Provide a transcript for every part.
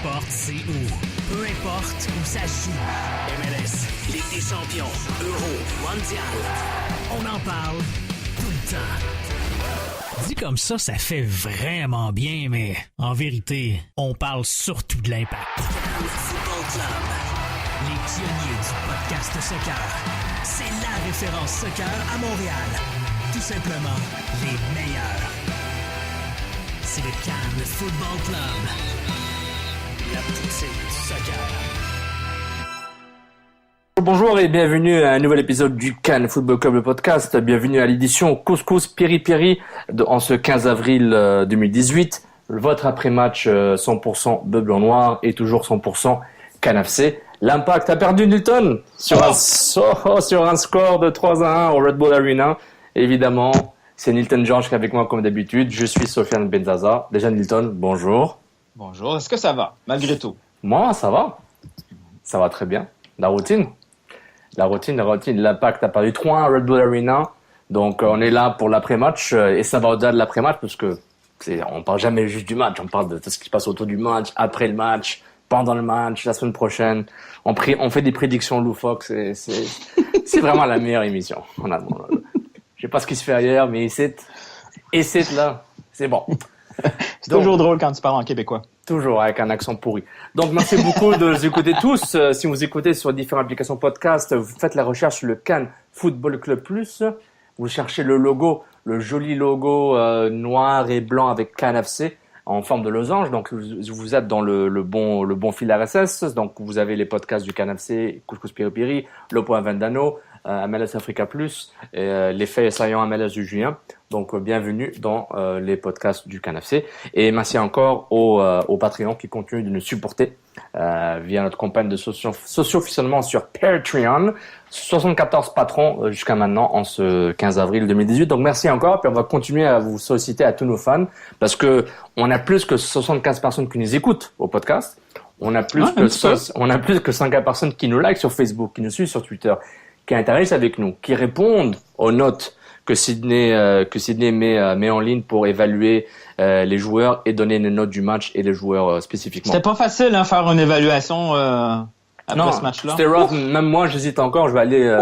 importe c'est où, peu importe où ça se joue. MLS, Ligue des champions, Euro, Mondial. On en parle tout le temps. Dit comme ça fait vraiment bien, mais en vérité, on parle surtout de l'impact. Football Club, les pionniers du podcast soccer. C'est la référence soccer à Montréal. Tout simplement les meilleurs. C'est le Cannes Football Club. La poutine du soccer. Bonjour et bienvenue à un nouvel épisode du Cannes Football Club, le podcast. Bienvenue à l'édition Couscous Piri Piri en ce 15 avril 2018. Votre après-match 100% bleu blanc noir et toujours 100% Cannes FC. L'Impact a perdu Newton sur un score de 3-1 au Red Bull Arena. Évidemment, c'est Nilton George qui est avec moi comme d'habitude. Je suis Sofiane Benzaza. Déjà Nilton, bonjour. Bonjour, est-ce que ça va, malgré tout? Moi, ça va. Ça va très bien. La routine. L'Impact a perdu 3-1 à Red Bull Arena. Donc, on est là pour l'après-match. Et ça va au-delà de l'après-match parce que on parle jamais juste du match. On parle de tout ce qui se passe autour du match, après le match, pendant le match, la semaine prochaine. On fait des prédictions loufoques. C'est vraiment la meilleure émission. Je sais pas ce qui se fait ailleurs, mais c'est là. C'est bon. C'est toujours drôle quand tu parles en québécois. Toujours avec un accent pourri. Donc, merci beaucoup de nous écouter tous. Si vous écoutez sur différentes applications podcast, vous faites la recherche sur le Cannes Football Club Plus. Vous cherchez le logo, le joli logo noir et blanc avec Cannes FC en forme de losange. Donc, vous êtes dans le bon fil RSS. Donc, vous avez les podcasts du Cannes FC, Couscous Piri Piri, Le Point Vendano, MLS Africa Plus, les faits saillants MLS du juin. Donc, bienvenue dans les podcasts du Cannes FC. Et merci encore aux Patreons qui continuent de nous supporter via notre campagne de socio-financement sur Patreon. 74 patrons jusqu'à maintenant en ce 15 avril 2018. Donc, merci encore. Puis, on va continuer à vous solliciter à tous nos fans parce que on a plus que 75 personnes qui nous écoutent au podcast. On a plus que 50 personnes qui nous likent sur Facebook, qui nous suivent sur Twitter, qui interagissent avec nous, qui répondent aux notes que Sydney met en ligne pour évaluer les joueurs et donner les notes du match et les joueurs spécifiquement. C'était pas facile faire une évaluation après ce match-là. C'était rough. Même moi, j'hésite encore. Je vais aller,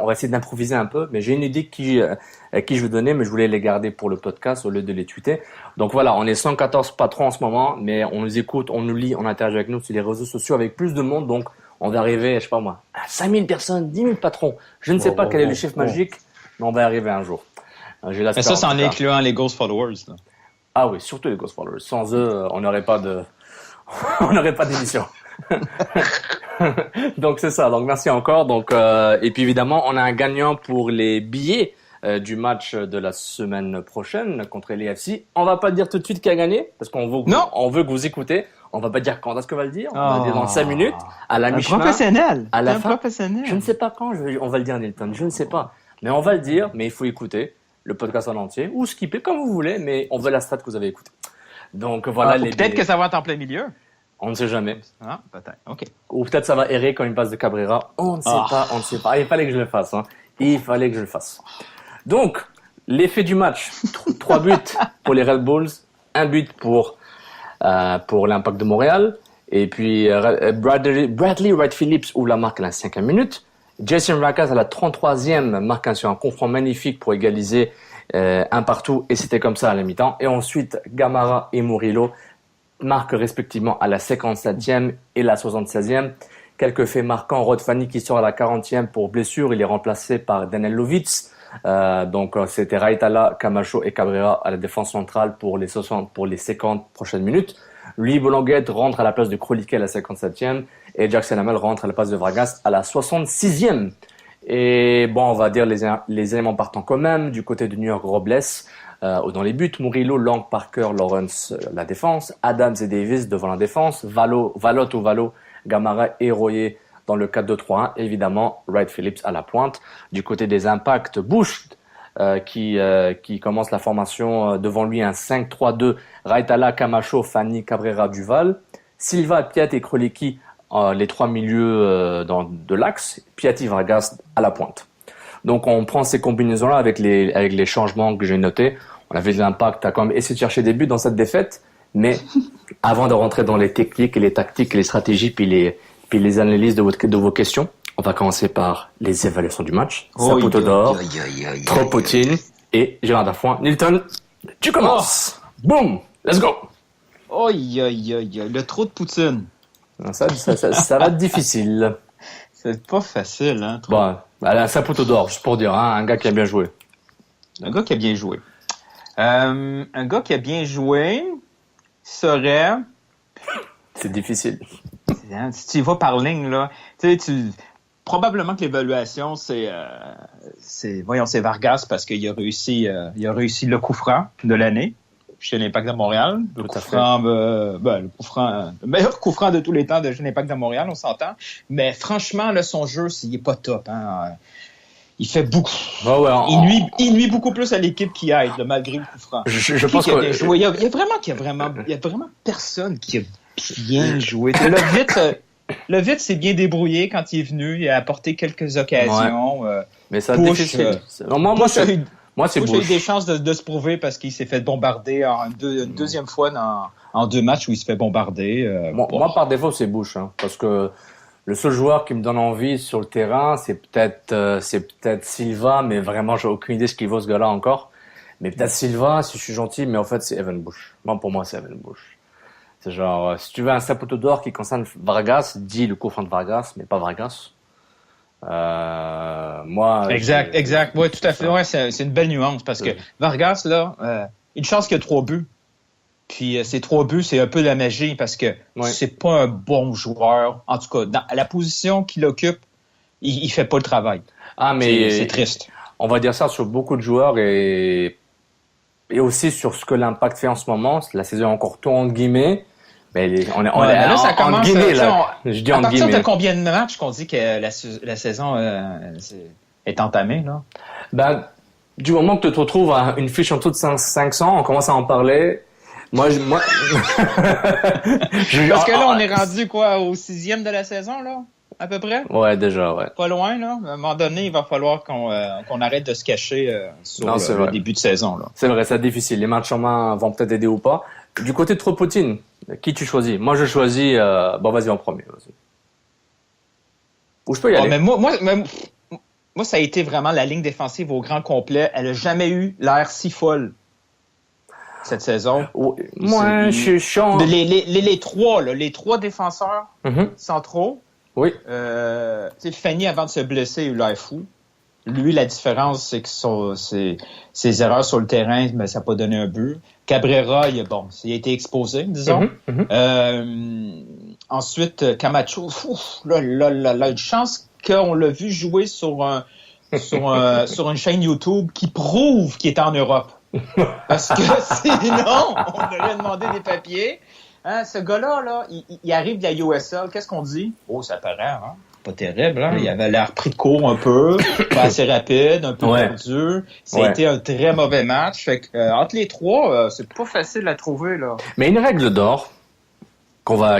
on va essayer d'improviser un peu, mais j'ai une idée qui je vais donner, mais je voulais les garder pour le podcast au lieu de les tweeter. Donc voilà, on est 114 patrons en ce moment, mais on nous écoute, on nous lit, on interagit avec nous sur les réseaux sociaux avec plus de monde. Donc on va arriver, je sais pas moi, à 5000 personnes, 10 000 patrons. Je ne sais pas quel est le chiffre magique. Mais on va y arriver un jour. Mais ça, c'est en incluant les Ghost Followers. Là. Ah oui, surtout les Ghost Followers. Sans eux, on n'aurait pas d'émission. Donc c'est ça. Donc merci encore. Donc et puis évidemment, on a un gagnant pour les billets du match de la semaine prochaine contre l'AFC. On va pas dire tout de suite qui a gagné parce qu'on veut que vous écoutez. On va pas dire quand est-ce qu'on va le dire. On va dire dans 5 minutes à la mi-chemin. Professionnel. À la fin. Professionnel. Je ne sais pas quand. On va le dire, Nilton. Je ne sais pas. Mais on va le dire, mais il faut écouter le podcast en entier ou skipper comme vous voulez, mais on veut la strat que vous avez écoutée. Donc voilà peut-être que ça va être en plein milieu. On ne sait jamais. Ah, peut-être. OK. Ou peut-être ça va errer quand une passe de Cabrera. On ne sait pas. Il fallait que je le fasse. Il fallait que je le fasse. Donc, l'effet du match. 3 buts pour les Red Bulls, 1 but pour l'Impact de Montréal. Et puis Bradley Wright-Phillips ouvre la marque à la 5e minute. Jason Rakas à la 33e marque sur un coup franc magnifique pour égaliser un partout et c'était comme ça à la mi-temps. Et ensuite, Gamara et Murillo marquent respectivement à la 57e et la 76e. Quelques faits marquants, Rod Fanny qui sort à la 40e pour blessure, il est remplacé par Daniel Lovitz. Donc c'était Raitala, Camacho et Cabrera à la défense centrale pour les 50 prochaines minutes. Louis Bolanguette rentre à la place de Kroliké à la 57e et Jackson Hamel rentre à la place de Vargas à la 66e. Et bon, on va dire les éléments partants quand même. Du côté de New York, Robles dans les buts, Murillo, Lang, Parker, Lawrence la défense, Adams et Davis devant la défense, Valo, Gamara et Royer dans le 4-2-3-1. Évidemment, Wright-Phillips à la pointe. Du côté des impacts, Bush qui commence la formation devant lui un 5-3-2, Raitala, Camacho, Fanny, Cabrera, Duval, Silva, Piat et Kroliki, les trois milieux de l'axe, Piatti, Vargas à la pointe. Donc on prend ces combinaisons-là avec les changements que j'ai notés. On avait de l'impact à quand même essayer de chercher des buts dans cette défaite, Mais avant de rentrer dans les techniques et les tactiques et les stratégies puis les analyses de vos questions, on va commencer par les évaluations du match. Saputo d'or, Tropotine et Gérard Dafouin. Nilton, tu commences. Boum, let's go. Le trop de poutine. Ça va être difficile. C'est pas facile, hein. Bon, un Saputo d'or, juste pour dire, hein, un gars qui a bien joué. Un gars qui a bien joué. Un gars qui a bien joué serait... C'est difficile. Si tu y vas par ligne, là, probablement que l'évaluation, c'est Vargas parce qu'il a réussi le coup franc de l'année chez l'Impact de Montréal. Le meilleur coup franc de tous les temps de chez l'Impact de Montréal, on s'entend. Mais franchement, là, son jeu, il est pas top, hein. Il fait beaucoup. Il nuit beaucoup plus à l'équipe qui aide, malgré le coup franc. Je pense que... Il y a vraiment personne qui a bien joué. Le Vite s'est bien débrouillé quand il est venu. Il a apporté quelques occasions. Ouais. Mais ça a été difficile. Moi, c'est Bush. Il a eu des chances de se prouver parce qu'il s'est fait bombarder une deuxième fois en 2 matchs où il se fait bombarder. Moi, par défaut, c'est Bush. Hein, parce que le seul joueur qui me donne envie sur le terrain, c'est peut-être Silva. Mais vraiment, j'ai aucune idée ce qu'il vaut ce gars-là encore. Mais peut-être Silva, si je suis gentil. Mais en fait, c'est Evan Bush. Pour moi, c'est Evan Bush. C'est genre, si tu veux un Saputo d'or qui concerne Vargas, dis le coup franc de Vargas, mais pas Vargas. Moi. Exact. Ouais, tout à fait. Ouais, c'est une belle nuance parce que Vargas, là, une chance qu'il y a 3 buts. Puis ces 3 buts, c'est un peu la magie parce que c'est pas un bon joueur. En tout cas, à la position qu'il occupe, il fait pas le travail. Ah, mais. C'est triste. On va dire ça sur beaucoup de joueurs et aussi sur ce que l'Impact fait en ce moment. La saison est encore tout entre guillemets. Mais on est là, ça commence, guillemets, là. Je dis à en partir guillemets. de combien de matchs qu'on dit que la saison est entamée, là? Du moment que tu te retrouves à une fiche en dessous de 500, on commence à en parler. Parce que là, on est rendu quoi, au 6e de la saison, là? À peu près? Ouais, déjà, ouais. Pas loin, là. À un moment donné, il va falloir qu'on arrête de se cacher sur le début de saison, là. C'est vrai, c'est difficile. Les matchs en main vont peut-être aider ou pas. Du côté de Tropotine, qui tu choisis? Moi, je choisis... vas-y en premier. Vas-y. Ou je peux y aller. Mais moi, ça a été vraiment la ligne défensive au grand complet. Elle a jamais eu l'air si folle cette saison. Moi, je suis chiant. Les trois défenseurs centraux. Oui. Fanny, avant de se blesser, il a eu l'air fou. Lui, la différence, c'est que ses erreurs sur le terrain, ça n'a pas donné un but. Cabrera, il a été exposé, disons. Ensuite, Camacho, une chance qu'on l'a vu jouer sur une chaîne YouTube qui prouve qu'il est en Europe. Parce que sinon, on aurait demandé des papiers. Hein, ce gars-là, là, il arrive de la USL. Qu'est-ce qu'on dit? Oh, ça paraît, hein? Pas terrible, hein? Il avait l'air pris de court un peu, pas assez rapide, un peu perdu. Ça a été un très mauvais match. Fait que, entre les trois, c'est pas facile à trouver, là. Mais une règle d'or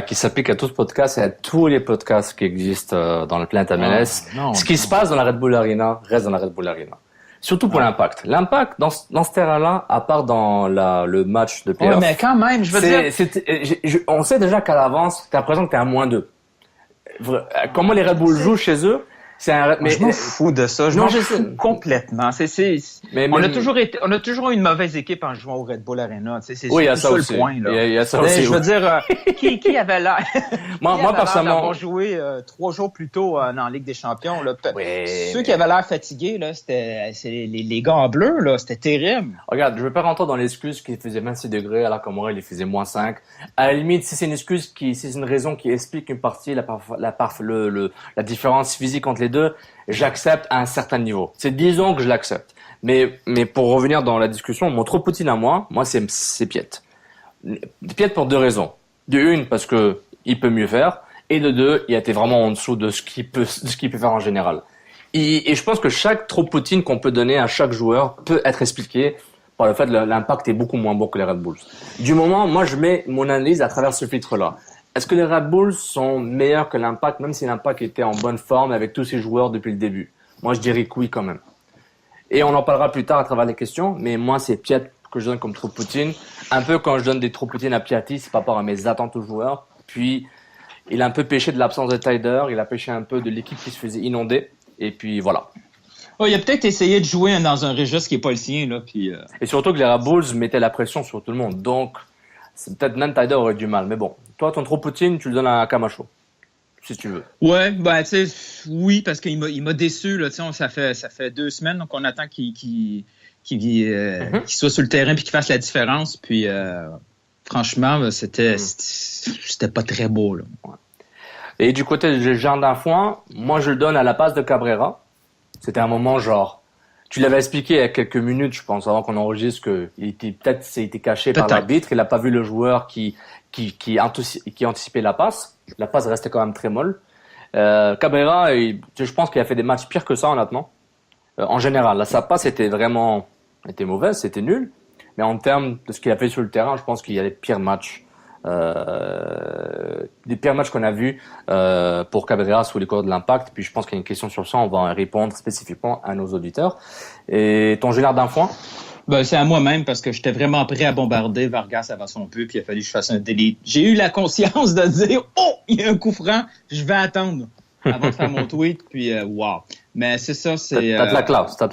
qui s'applique à tout ce podcast et à tous les podcasts qui existent dans le planète MLS. Ce qui se passe dans la Red Bull Arena reste dans la Red Bull Arena. Surtout pour l'Impact. L'Impact, dans ce terrain-là, à part dans le match de playoff. Ouais, mais quand même, je veux dire... on sait déjà qu'à l'avance, t'as l'impression que t'es à -2. Comment les Red Bull jouent chez eux, mais je m'en fous de ça. Je m'en fous complètement. On a toujours eu une mauvaise équipe en jouant au Red Bull Arena. C'est il y a ça le aussi. point, là. Il y a ça aussi. Je veux dire, qui avait l'air moi personnellement d'avoir joué 3 jours plus tôt dans la Ligue des Champions, là. Ceux qui avaient l'air fatigués, là, c'est les gars en bleu, là, c'était terrible. Regarde, je vais pas rentrer dans l'excuse qu'il faisait 26 degrés alors qu'à Montréal il faisait -5. À la limite, si c'est une raison qui explique une partie la différence physique entre les deux, j'accepte à un certain niveau. Disons que je l'accepte. Mais pour revenir dans la discussion, mon Tropotine à moi c'est Piette. Piette pour 2 raisons. De une, parce que il peut mieux faire, et de 2, il a été vraiment en dessous de ce qu'il peut faire en général. Et je pense que chaque Tropotine qu'on peut donner à chaque joueur peut être expliqué par le fait que l'Impact est beaucoup moins bon que les Red Bulls. Du moment, moi je mets mon analyse à travers ce filtre-là. Est-ce que les Red Bulls sont meilleurs que l'Impact, même si l'Impact était en bonne forme avec tous ses joueurs depuis le début? Moi, je dirais que oui quand même. Et on en parlera plus tard à travers les questions, mais moi, c'est Piette que je donne comme trop Poutine. Un peu quand je donne des trop Poutine à Piatti, c'est par rapport à mes attentes aux joueurs. Puis, il a un peu pêché de l'absence de Tyder, il a pêché un peu de l'équipe qui se faisait inonder. Et puis, voilà. Oh, il a peut-être essayé de jouer dans un registre qui n'est pas le sien, là. Puis, Et surtout que les Red Bulls mettaient la pression sur tout le monde. Donc, c'est peut-être même Tyder aurait du mal. Mais bon, toi, ton trop Poutine, tu le donnes à Camacho. Si tu veux. Ouais, ben, tu sais, oui, parce qu'il m'a déçu, là. Tu sais, ça fait 2 semaines, donc on attend qu'il soit sur le terrain puis qu'il fasse la différence. Puis, franchement, c'était pas très beau, là. Ouais. Et du côté du Jardin Foin, moi, je le donne à la passe de Cabrera. C'était un moment genre, tu l'avais expliqué il y a quelques minutes, je pense, avant qu'on enregistre, que il était caché par l'arbitre. Il n'a pas vu le joueur qui anticipait la passe. La passe restait quand même très molle. Cabrera, je pense qu'il a fait des matchs pires que ça, honnêtement. En général, là, sa passe était mauvaise, c'était nul. Mais en termes de ce qu'il a fait sur le terrain, je pense qu'il y a des pires matchs. Des pires matchs qu'on a vus pour Cabrera sous les cours de l'Impact. Puis je pense qu'il y a une question sur ça, on va en répondre spécifiquement à nos auditeurs. Et ton Gélard d'un foin? Ben, c'est à moi-même parce que j'étais vraiment prêt à bombarder Vargas avant son but, puis il a fallu que je fasse un delete. J'ai eu la conscience de dire « Oh, il y a un coup franc, je vais attendre avant de faire mon tweet. » Puis wow. Mais c'est ça, c'est... T'as de la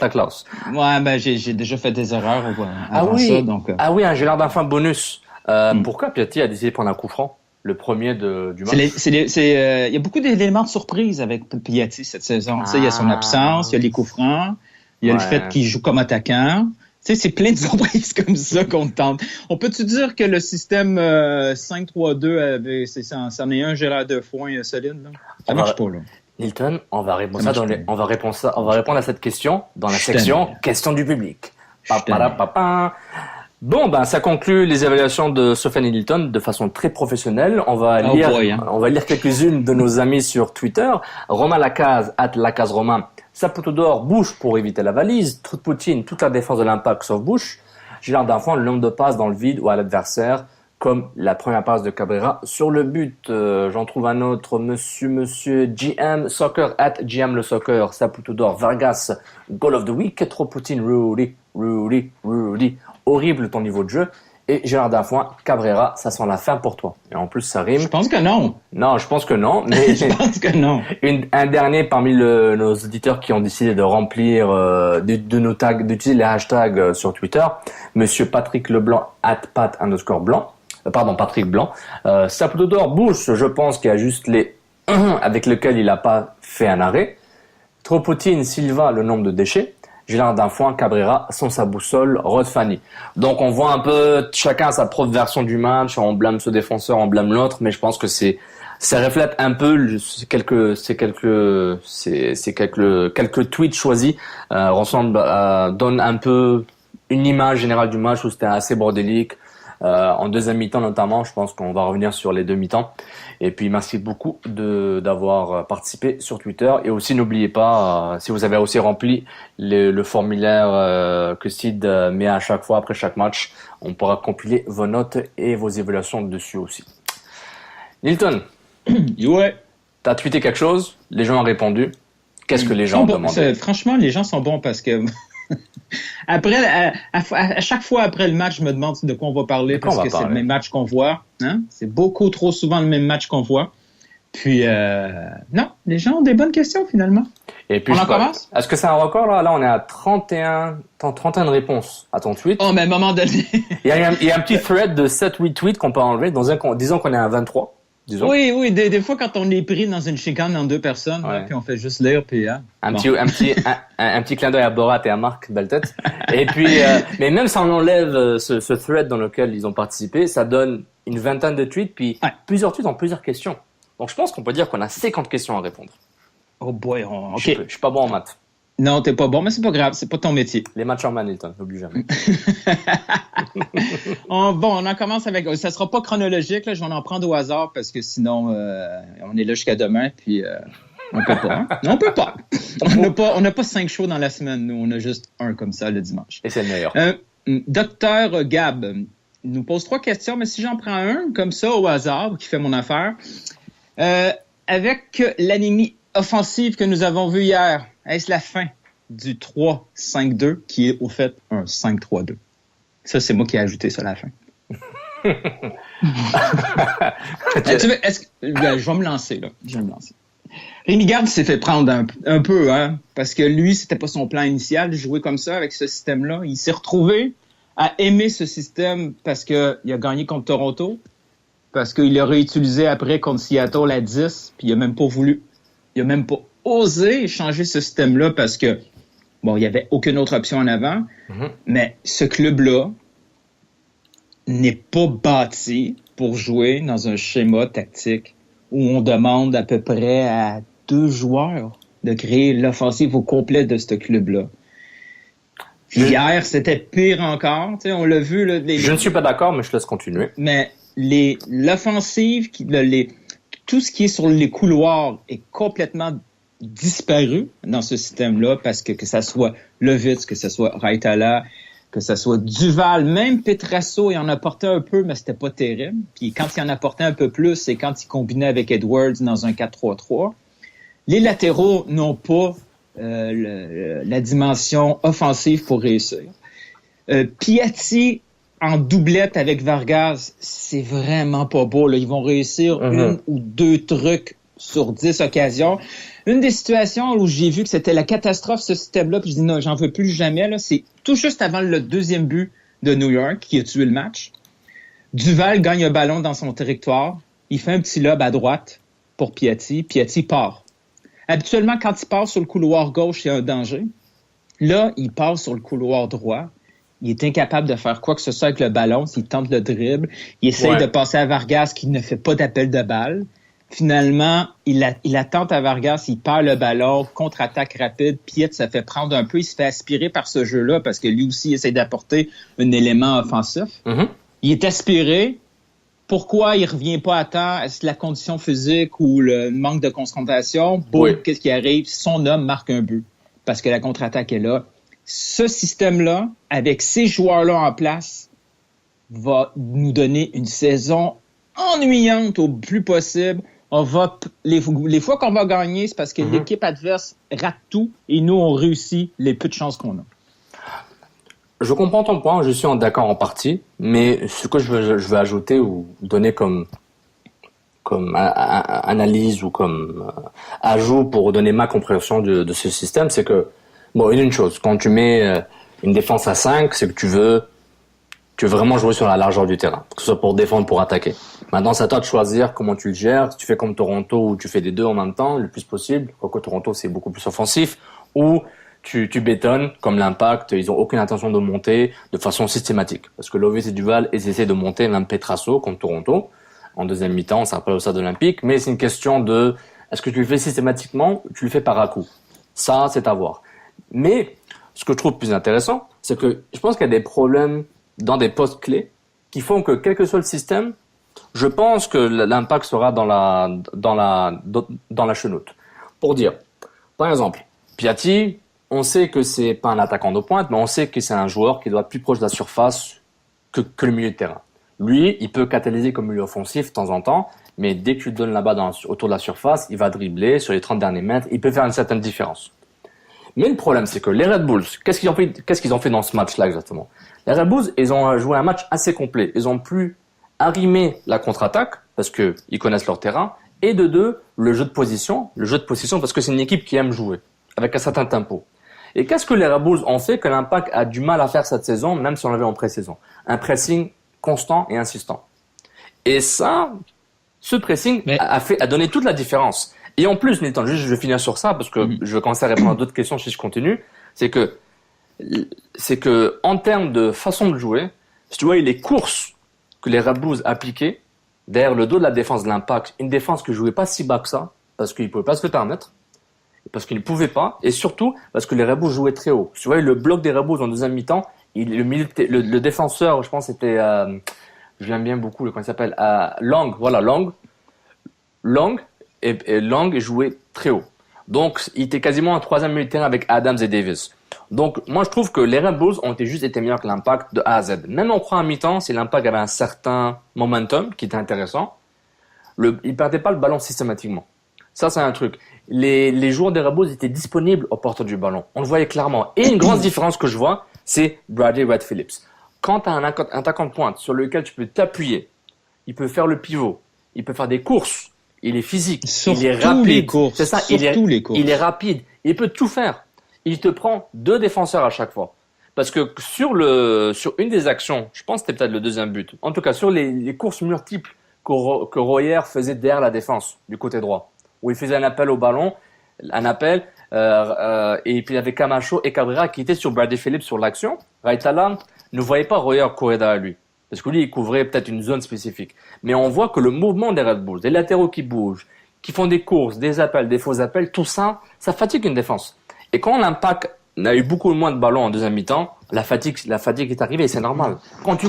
classe. Ouais, ben j'ai déjà fait des erreurs avant ça. Donc, Ah oui, un Gélard d'un foin bonus. Pourquoi Piatti a décidé de prendre un coup franc, le premier du match? Il y a beaucoup d'éléments de surprise avec Piatti cette saison. Il y a son absence, il y a les coups francs, il y a le fait qu'il joue comme attaquant. Tu sais, c'est plein de surprises comme ça qu'on tente. On peut-tu dire que le système 5-3-2 c'en est un Gérard Defoin solide, là? Ça marche pas, là. Nilton, on va répondre à cette question dans la section questions du public. Bon, ben, ça conclut les évaluations de Sofiane Hilton de façon très professionnelle. On va lire quelques-unes de nos amis sur Twitter. Romain Lacaze, @LacazeRomain. Saputo d'or, Bush pour éviter la valise. Trou de Poutine, toute la défense de l'Impact sauf Bush. Gilard d'Enfant, le nombre de passes dans le vide ou à l'adversaire, comme la première passe de Cabrera sur le but. J'en trouve un autre, monsieur GM Soccer, @GM le Soccer. Saputo d'or, Vargas, Goal of the Week. Trop Poutine, Rudy. Horrible ton niveau de jeu. Et Gérard Dafoin, Cabrera, ça sent la fin pour toi. Et en plus, ça rime. Je pense que non. Non, je pense que non. Mais je pense que non. Un dernier parmi nos auditeurs qui ont décidé de remplir, de nos tags, d'utiliser les hashtags sur Twitter. Monsieur Patrick Leblanc, @Pat_Blanc. Patrick Blanc. Saputo d'or, Bush, je pense qu'il y a juste les avec lesquels il n'a pas fait un arrêt. Trop Poutine, Silva, le nombre de déchets. Gélard d'un foin, Cabrera, sans sa boussole, Rod Fanny. Donc on voit un peu chacun sa propre version du match, on blâme ce défenseur, on blâme l'autre, mais je pense que ça reflète un peu quelques tweets choisis, donnent un peu une image générale du match où c'était assez bordélique. En deuxième mi-temps notamment, je pense qu'on va revenir sur les deux mi-temps. Et puis merci beaucoup d'avoir participé sur Twitter. Et aussi n'oubliez pas, si vous avez aussi rempli le formulaire que Sid met à chaque fois après chaque match, on pourra compiler vos notes et vos évaluations dessus aussi. Nilton, ouais. T'as tweeté quelque chose, les gens ont répondu. Qu'est-ce que les gens ont demandé? Franchement, les gens sont bons parce que après, à chaque fois après le match, je me demande de quoi on va parler parce que c'est le même match qu'on voit. Hein? C'est beaucoup trop souvent le même match qu'on voit. Puis, non, les gens ont des bonnes questions finalement. Et puis, on en commence? Est-ce que c'est un record là? Là, on est à 31 réponses à ton tweet. Oh, mais à un moment donné. il y a un petit thread de 7-8 tweets qu'on peut enlever. Disons qu'on est à 23. Disons. Oui, des fois quand on est pris dans une chicane en deux personnes, ouais. Là, puis on fait juste lire, puis un petit clin d'œil à Borat et à Marc, belle tête. Et puis, mais même si on enlève ce thread dans lequel ils ont participé, ça donne une vingtaine de tweets, puis plusieurs tweets ont plusieurs questions. Donc je pense qu'on peut dire qu'on a 50 questions à répondre. Oh boy, ok. Je suis pas bon en maths. Non, t'es pas bon, mais c'est pas grave, c'est pas ton métier. Les matchs en Manhattan, n'oublie jamais. On en commence avec... Ça sera pas chronologique, là, je vais en prendre au hasard parce que sinon, on est là jusqu'à demain, puis on peut pas. Hein? On peut pas. On n'a pas 5 shows dans la semaine, nous, on a juste un comme ça le dimanche. Et c'est le meilleur. Docteur Gab nous pose 3 questions, mais si j'en prends un comme ça au hasard, qui fait mon affaire, avec l'anémie offensive que nous avons vue hier, est-ce la fin du 3-5-2 qui est au fait un 5-3-2? Ça, c'est moi qui ai ajouté ça à la fin. Je vais me lancer, là. Rémi Garde s'est fait prendre un peu, hein, parce que lui, c'était pas son plan initial de jouer comme ça avec ce système-là. Il s'est retrouvé à aimer ce système parce que il a gagné contre Toronto, parce qu'il l'a réutilisé après contre Seattle à 10, puis il a même pas osé changer ce système-là parce que, bon, il y avait aucune autre option en avant, mais ce club-là n'est pas bâti pour jouer dans un schéma tactique où on demande à peu près à 2 joueurs de créer l'offensive au complet de ce club-là. Hier, c'était pire encore. Tu sais, on l'a vu. Là, je ne suis pas d'accord, mais je te laisse continuer. Mais l'offensive, tout ce qui est sur les couloirs est complètement disparu dans ce système-là parce que ça soit Lovitz, que ce soit Raitala, que ce soit Duval, même Petrasso, il en apportait un peu, mais c'était pas terrible. Puis quand il en apportait un peu plus, c'est quand il combinait avec Edwards dans un 4-3-3. Les latéraux n'ont pas la dimension offensive pour réussir. Piatti en doublette avec Vargas, c'est vraiment pas beau. Là. Ils vont réussir 1 ou 2 trucs sur 10 occasions. Une des situations où j'ai vu que c'était la catastrophe, ce système-là, puis je dis non, j'en veux plus jamais, là, c'est tout juste avant le 2e but de New York qui a tué le match. Duval gagne un ballon dans son territoire. Il fait un petit lob à droite pour Piatti. Piatti part. Habituellement, quand il part sur le couloir gauche, il y a un danger. Là, il part sur le couloir droit. Il est incapable de faire quoi que ce soit avec le ballon. S'il tente le dribble, il essaye de passer à Vargas qui ne fait pas d'appel de balle. Finalement, il attente à Vargas, il perd le ballon, contre-attaque rapide, Piet se fait prendre un peu, il se fait aspirer par ce jeu-là parce que lui aussi essaie d'apporter un élément offensif. Il est aspiré. Pourquoi il revient pas à temps? Est-ce la condition physique ou le manque de concentration? Qu'est-ce qui arrive? Son homme marque un but parce que la contre-attaque est là. Ce système-là, avec ces joueurs-là en place, va nous donner une saison ennuyante au plus possible. Les fois qu'on va gagner, c'est parce que l'équipe adverse rate tout et nous, on réussit les peu de chances qu'on a. Je comprends ton point, je suis d'accord en partie, mais ce que je veux ajouter ou donner comme analyse ou comme ajout pour donner ma compréhension de ce système, c'est que, bon, une chose, quand tu mets une défense à 5, c'est que tu veux vraiment jouer sur la largeur du terrain, que ce soit pour défendre, pour attaquer. Maintenant, c'est à toi de choisir comment tu le gères. Si tu fais comme Toronto où tu fais les deux en même temps, le plus possible, quoique Toronto c'est beaucoup plus offensif, ou tu bétonnes, comme l'Impact, ils ont aucune intention de monter de façon systématique. Parce que Lovitz et Duval, ils essaient de monter, même Petrasso, contre Toronto, en deuxième mi-temps, ça rappelle au stade olympique, mais c'est une question de, est-ce que tu le fais systématiquement, ou tu le fais par à-coup? Ça, c'est à voir. Mais, ce que je trouve plus intéressant, c'est que je pense qu'il y a des problèmes dans des postes clés qui font que quel que soit le système, je pense que l'impact sera dans la chenoute. Pour dire, par exemple, Piatti, on sait que c'est pas un attaquant de pointe, mais on sait que c'est un joueur qui doit être plus proche de la surface que le milieu de terrain. Lui, il peut catalyser comme milieu offensif de temps en temps, mais dès que tu le donnes là-bas autour de la surface, il va dribbler sur les 30 derniers mètres, il peut faire une certaine différence. Mais le problème, c'est que les Red Bulls, qu'est-ce qu'ils ont fait dans ce match-là exactement? Les Red Bulls, ils ont joué un match assez complet. Ils ont pu arrimer la contre-attaque, parce que ils connaissent leur terrain, et de deux, le jeu de position, parce que c'est une équipe qui aime jouer, avec un certain tempo. Et qu'est-ce que les Red Bulls ont fait que l'Impact a du mal à faire cette saison, même si on l'avait en pré-saison? Un pressing constant et insistant. Et ça, ce pressing a donné toute la différence. Et en plus, Nathan, juste je vais finir sur ça, parce que je vais commencer à répondre à d'autres questions si je continue, c'est que en termes de façon de jouer, si tu vois les courses que les Red Bulls appliquaient derrière le dos de la défense de l'Impact, une défense que jouait pas si bas que ça, parce qu'ils pouvaient pas se le permettre, parce qu'ils ne pouvaient pas, et surtout parce que les Red Bulls jouaient très haut. Tu vois, le bloc des Red Bulls en deuxième mi-temps, le défenseur, je pense c'était, je l'aime bien beaucoup, comment il s'appelle, Long, voilà, Long jouait très haut. Donc, il était quasiment en troisième milieu de terrain avec Adams et Davis. Donc, moi, je trouve que les Red Bulls ont été meilleurs que l'Impact de A à Z. Même en première mi-temps, si l'Impact avait un certain momentum qui était intéressant, il perdait pas le ballon systématiquement. Ça, c'est un truc. Les joueurs des Red Bulls étaient disponibles aux porteurs du ballon. On le voyait clairement. Et une grande différence que je vois, c'est Bradley Wright Phillips. quand tu as un attaquant de pointe sur lequel tu peux t'appuyer, il peut faire le pivot, il peut faire des courses, il est physique, il est rapide. Les courses, c'est ça, il est rapide, il peut tout faire. Il te prend 2 défenseurs à chaque fois. Parce que sur une des actions, je pense que c'était peut-être le deuxième but, en tout cas sur les courses multiples que Royer faisait derrière la défense du côté droit, où il faisait un appel au ballon, et puis il y avait Camacho et Cabrera qui étaient sur Bradley Phillips sur l'action. Raitala ne voyait pas Royer courir derrière lui, parce que lui il couvrait peut-être une zone spécifique. Mais on voit que le mouvement des Red Bulls, des latéraux qui bougent, qui font des courses, des appels, des faux appels, tout ça, ça fatigue une défense. Et quand l'Impact a eu beaucoup moins de ballons en deuxième mi-temps, la fatigue est arrivée et c'est normal. Quand tu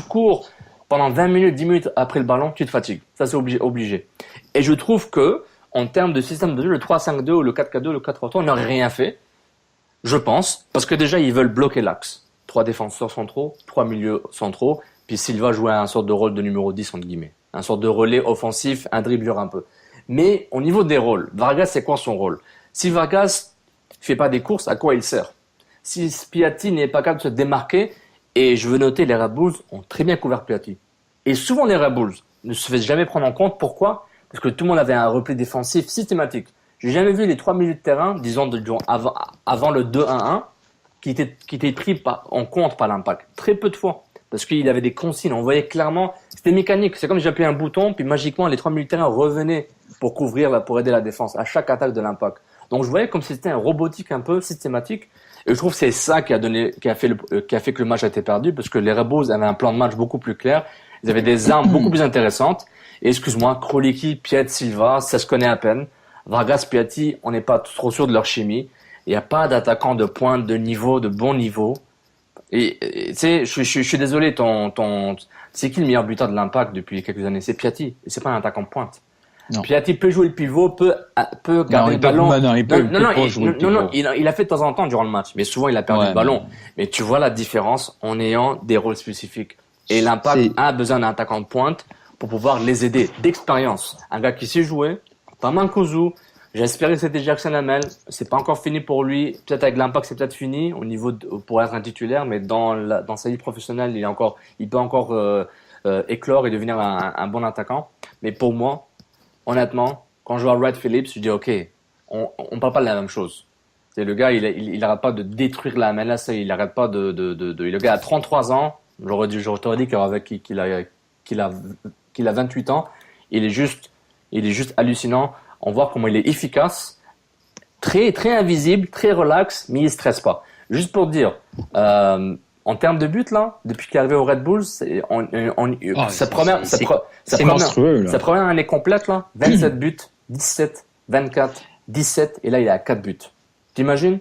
cours pendant 20 minutes, 10 minutes après le ballon, tu te fatigues. Ça, c'est obligé. Et je trouve que, en termes de système de jeu, le 3-5-2 ou le 4-4-2, le 4-3-3, on n'aurait rien fait. Je pense. Parce que déjà, ils veulent bloquer l'axe. 3 défenseurs centraux, 3 milieux centraux, puis Silva jouer un sorte de rôle de numéro 10, entre guillemets. Un sorte de relais offensif, un dribbleur un peu. Mais, au niveau des rôles, Vargas, c'est quoi son rôle? Si Vargas fait pas des courses, à quoi il sert? Si Piatti n'est pas capable de se démarquer, et je veux noter, les Red Bulls ont très bien couvert Piatti. Et souvent, les Red Bulls ne se faisaient jamais prendre en compte. Pourquoi? Parce que tout le monde avait un repli défensif systématique. J'ai jamais vu les 3 milieux de terrain, disons avant le 2-1-1, qui étaient pris en compte par l'Impact. Très peu de fois. Parce qu'il avait des consignes. On voyait clairement, c'était mécanique. C'est comme si j'appuyais un bouton, puis magiquement, les 3 milieux de terrain revenaient pour pour aider la défense à chaque attaque de l'Impact. Donc, je voyais comme si c'était un robotique un peu systématique. Et je trouve que c'est ça qui a fait que le match a été perdu, parce que les Red Bulls avaient un plan de match beaucoup plus clair. Ils avaient des armes beaucoup plus intéressantes. Et excuse-moi, Kroliki, Piet, Silva, ça se connaît à peine. Vargas, Piatti, on n'est pas trop sûr de leur chimie. Il n'y a pas d'attaquant de pointe, de bon niveau. Et tu sais, je suis désolé, c'est qui le meilleur buteur de l'Impact depuis quelques années? C'est Piatti. Et c'est pas un attaquant de pointe. Non. Piatti peut jouer le pivot, peut garder le ballon. Il a fait de temps en temps durant le match, mais souvent il a perdu le ballon. Mais tu vois la différence en ayant des rôles spécifiques. Et l'Impact a besoin d'un attaquant de pointe pour pouvoir les aider d'expérience. Un gars qui sait jouer, pas Mancuso. J'espérais que c'était Jackson Hamel. C'est pas encore fini pour lui. Peut-être avec l'Impact, c'est peut-être fini au niveau pour être un titulaire, mais dans sa vie professionnelle, il peut encore éclore et devenir un bon attaquant. Mais pour moi, honnêtement, quand je vois Wright Phillips, je dis OK, on parle pas de la même chose. C'est le gars, il arrête pas de détruire la MLS, il arrête pas le gars a 33 ans. J'aurais dit qu'il a 28 ans. Il est juste hallucinant. On voit comment il est efficace, très, très invisible, très relax, mais il stresse pas. Juste pour dire, en termes de buts, là, depuis qu'il est arrivé au Red Bulls, sa première année complète, là, 27 buts, 17, 24, 17, et là, il est à 4 buts. T'imagines?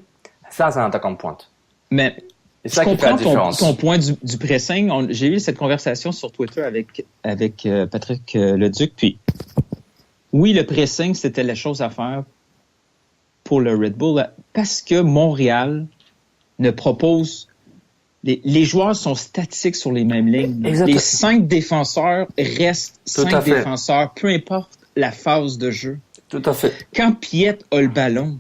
Ça, c'est un attaquant de pointe. Mais je comprends ton point du pressing. J'ai eu cette conversation sur Twitter avec Patrick Leduc, puis oui, le pressing, c'était la chose à faire pour le Red Bull, parce que Montréal ne propose... Les joueurs sont statiques sur les mêmes lignes. Exactement. Les 5 défenseurs restent 5 défenseurs, peu importe la phase de jeu. Tout à fait. Quand Piet a le ballon,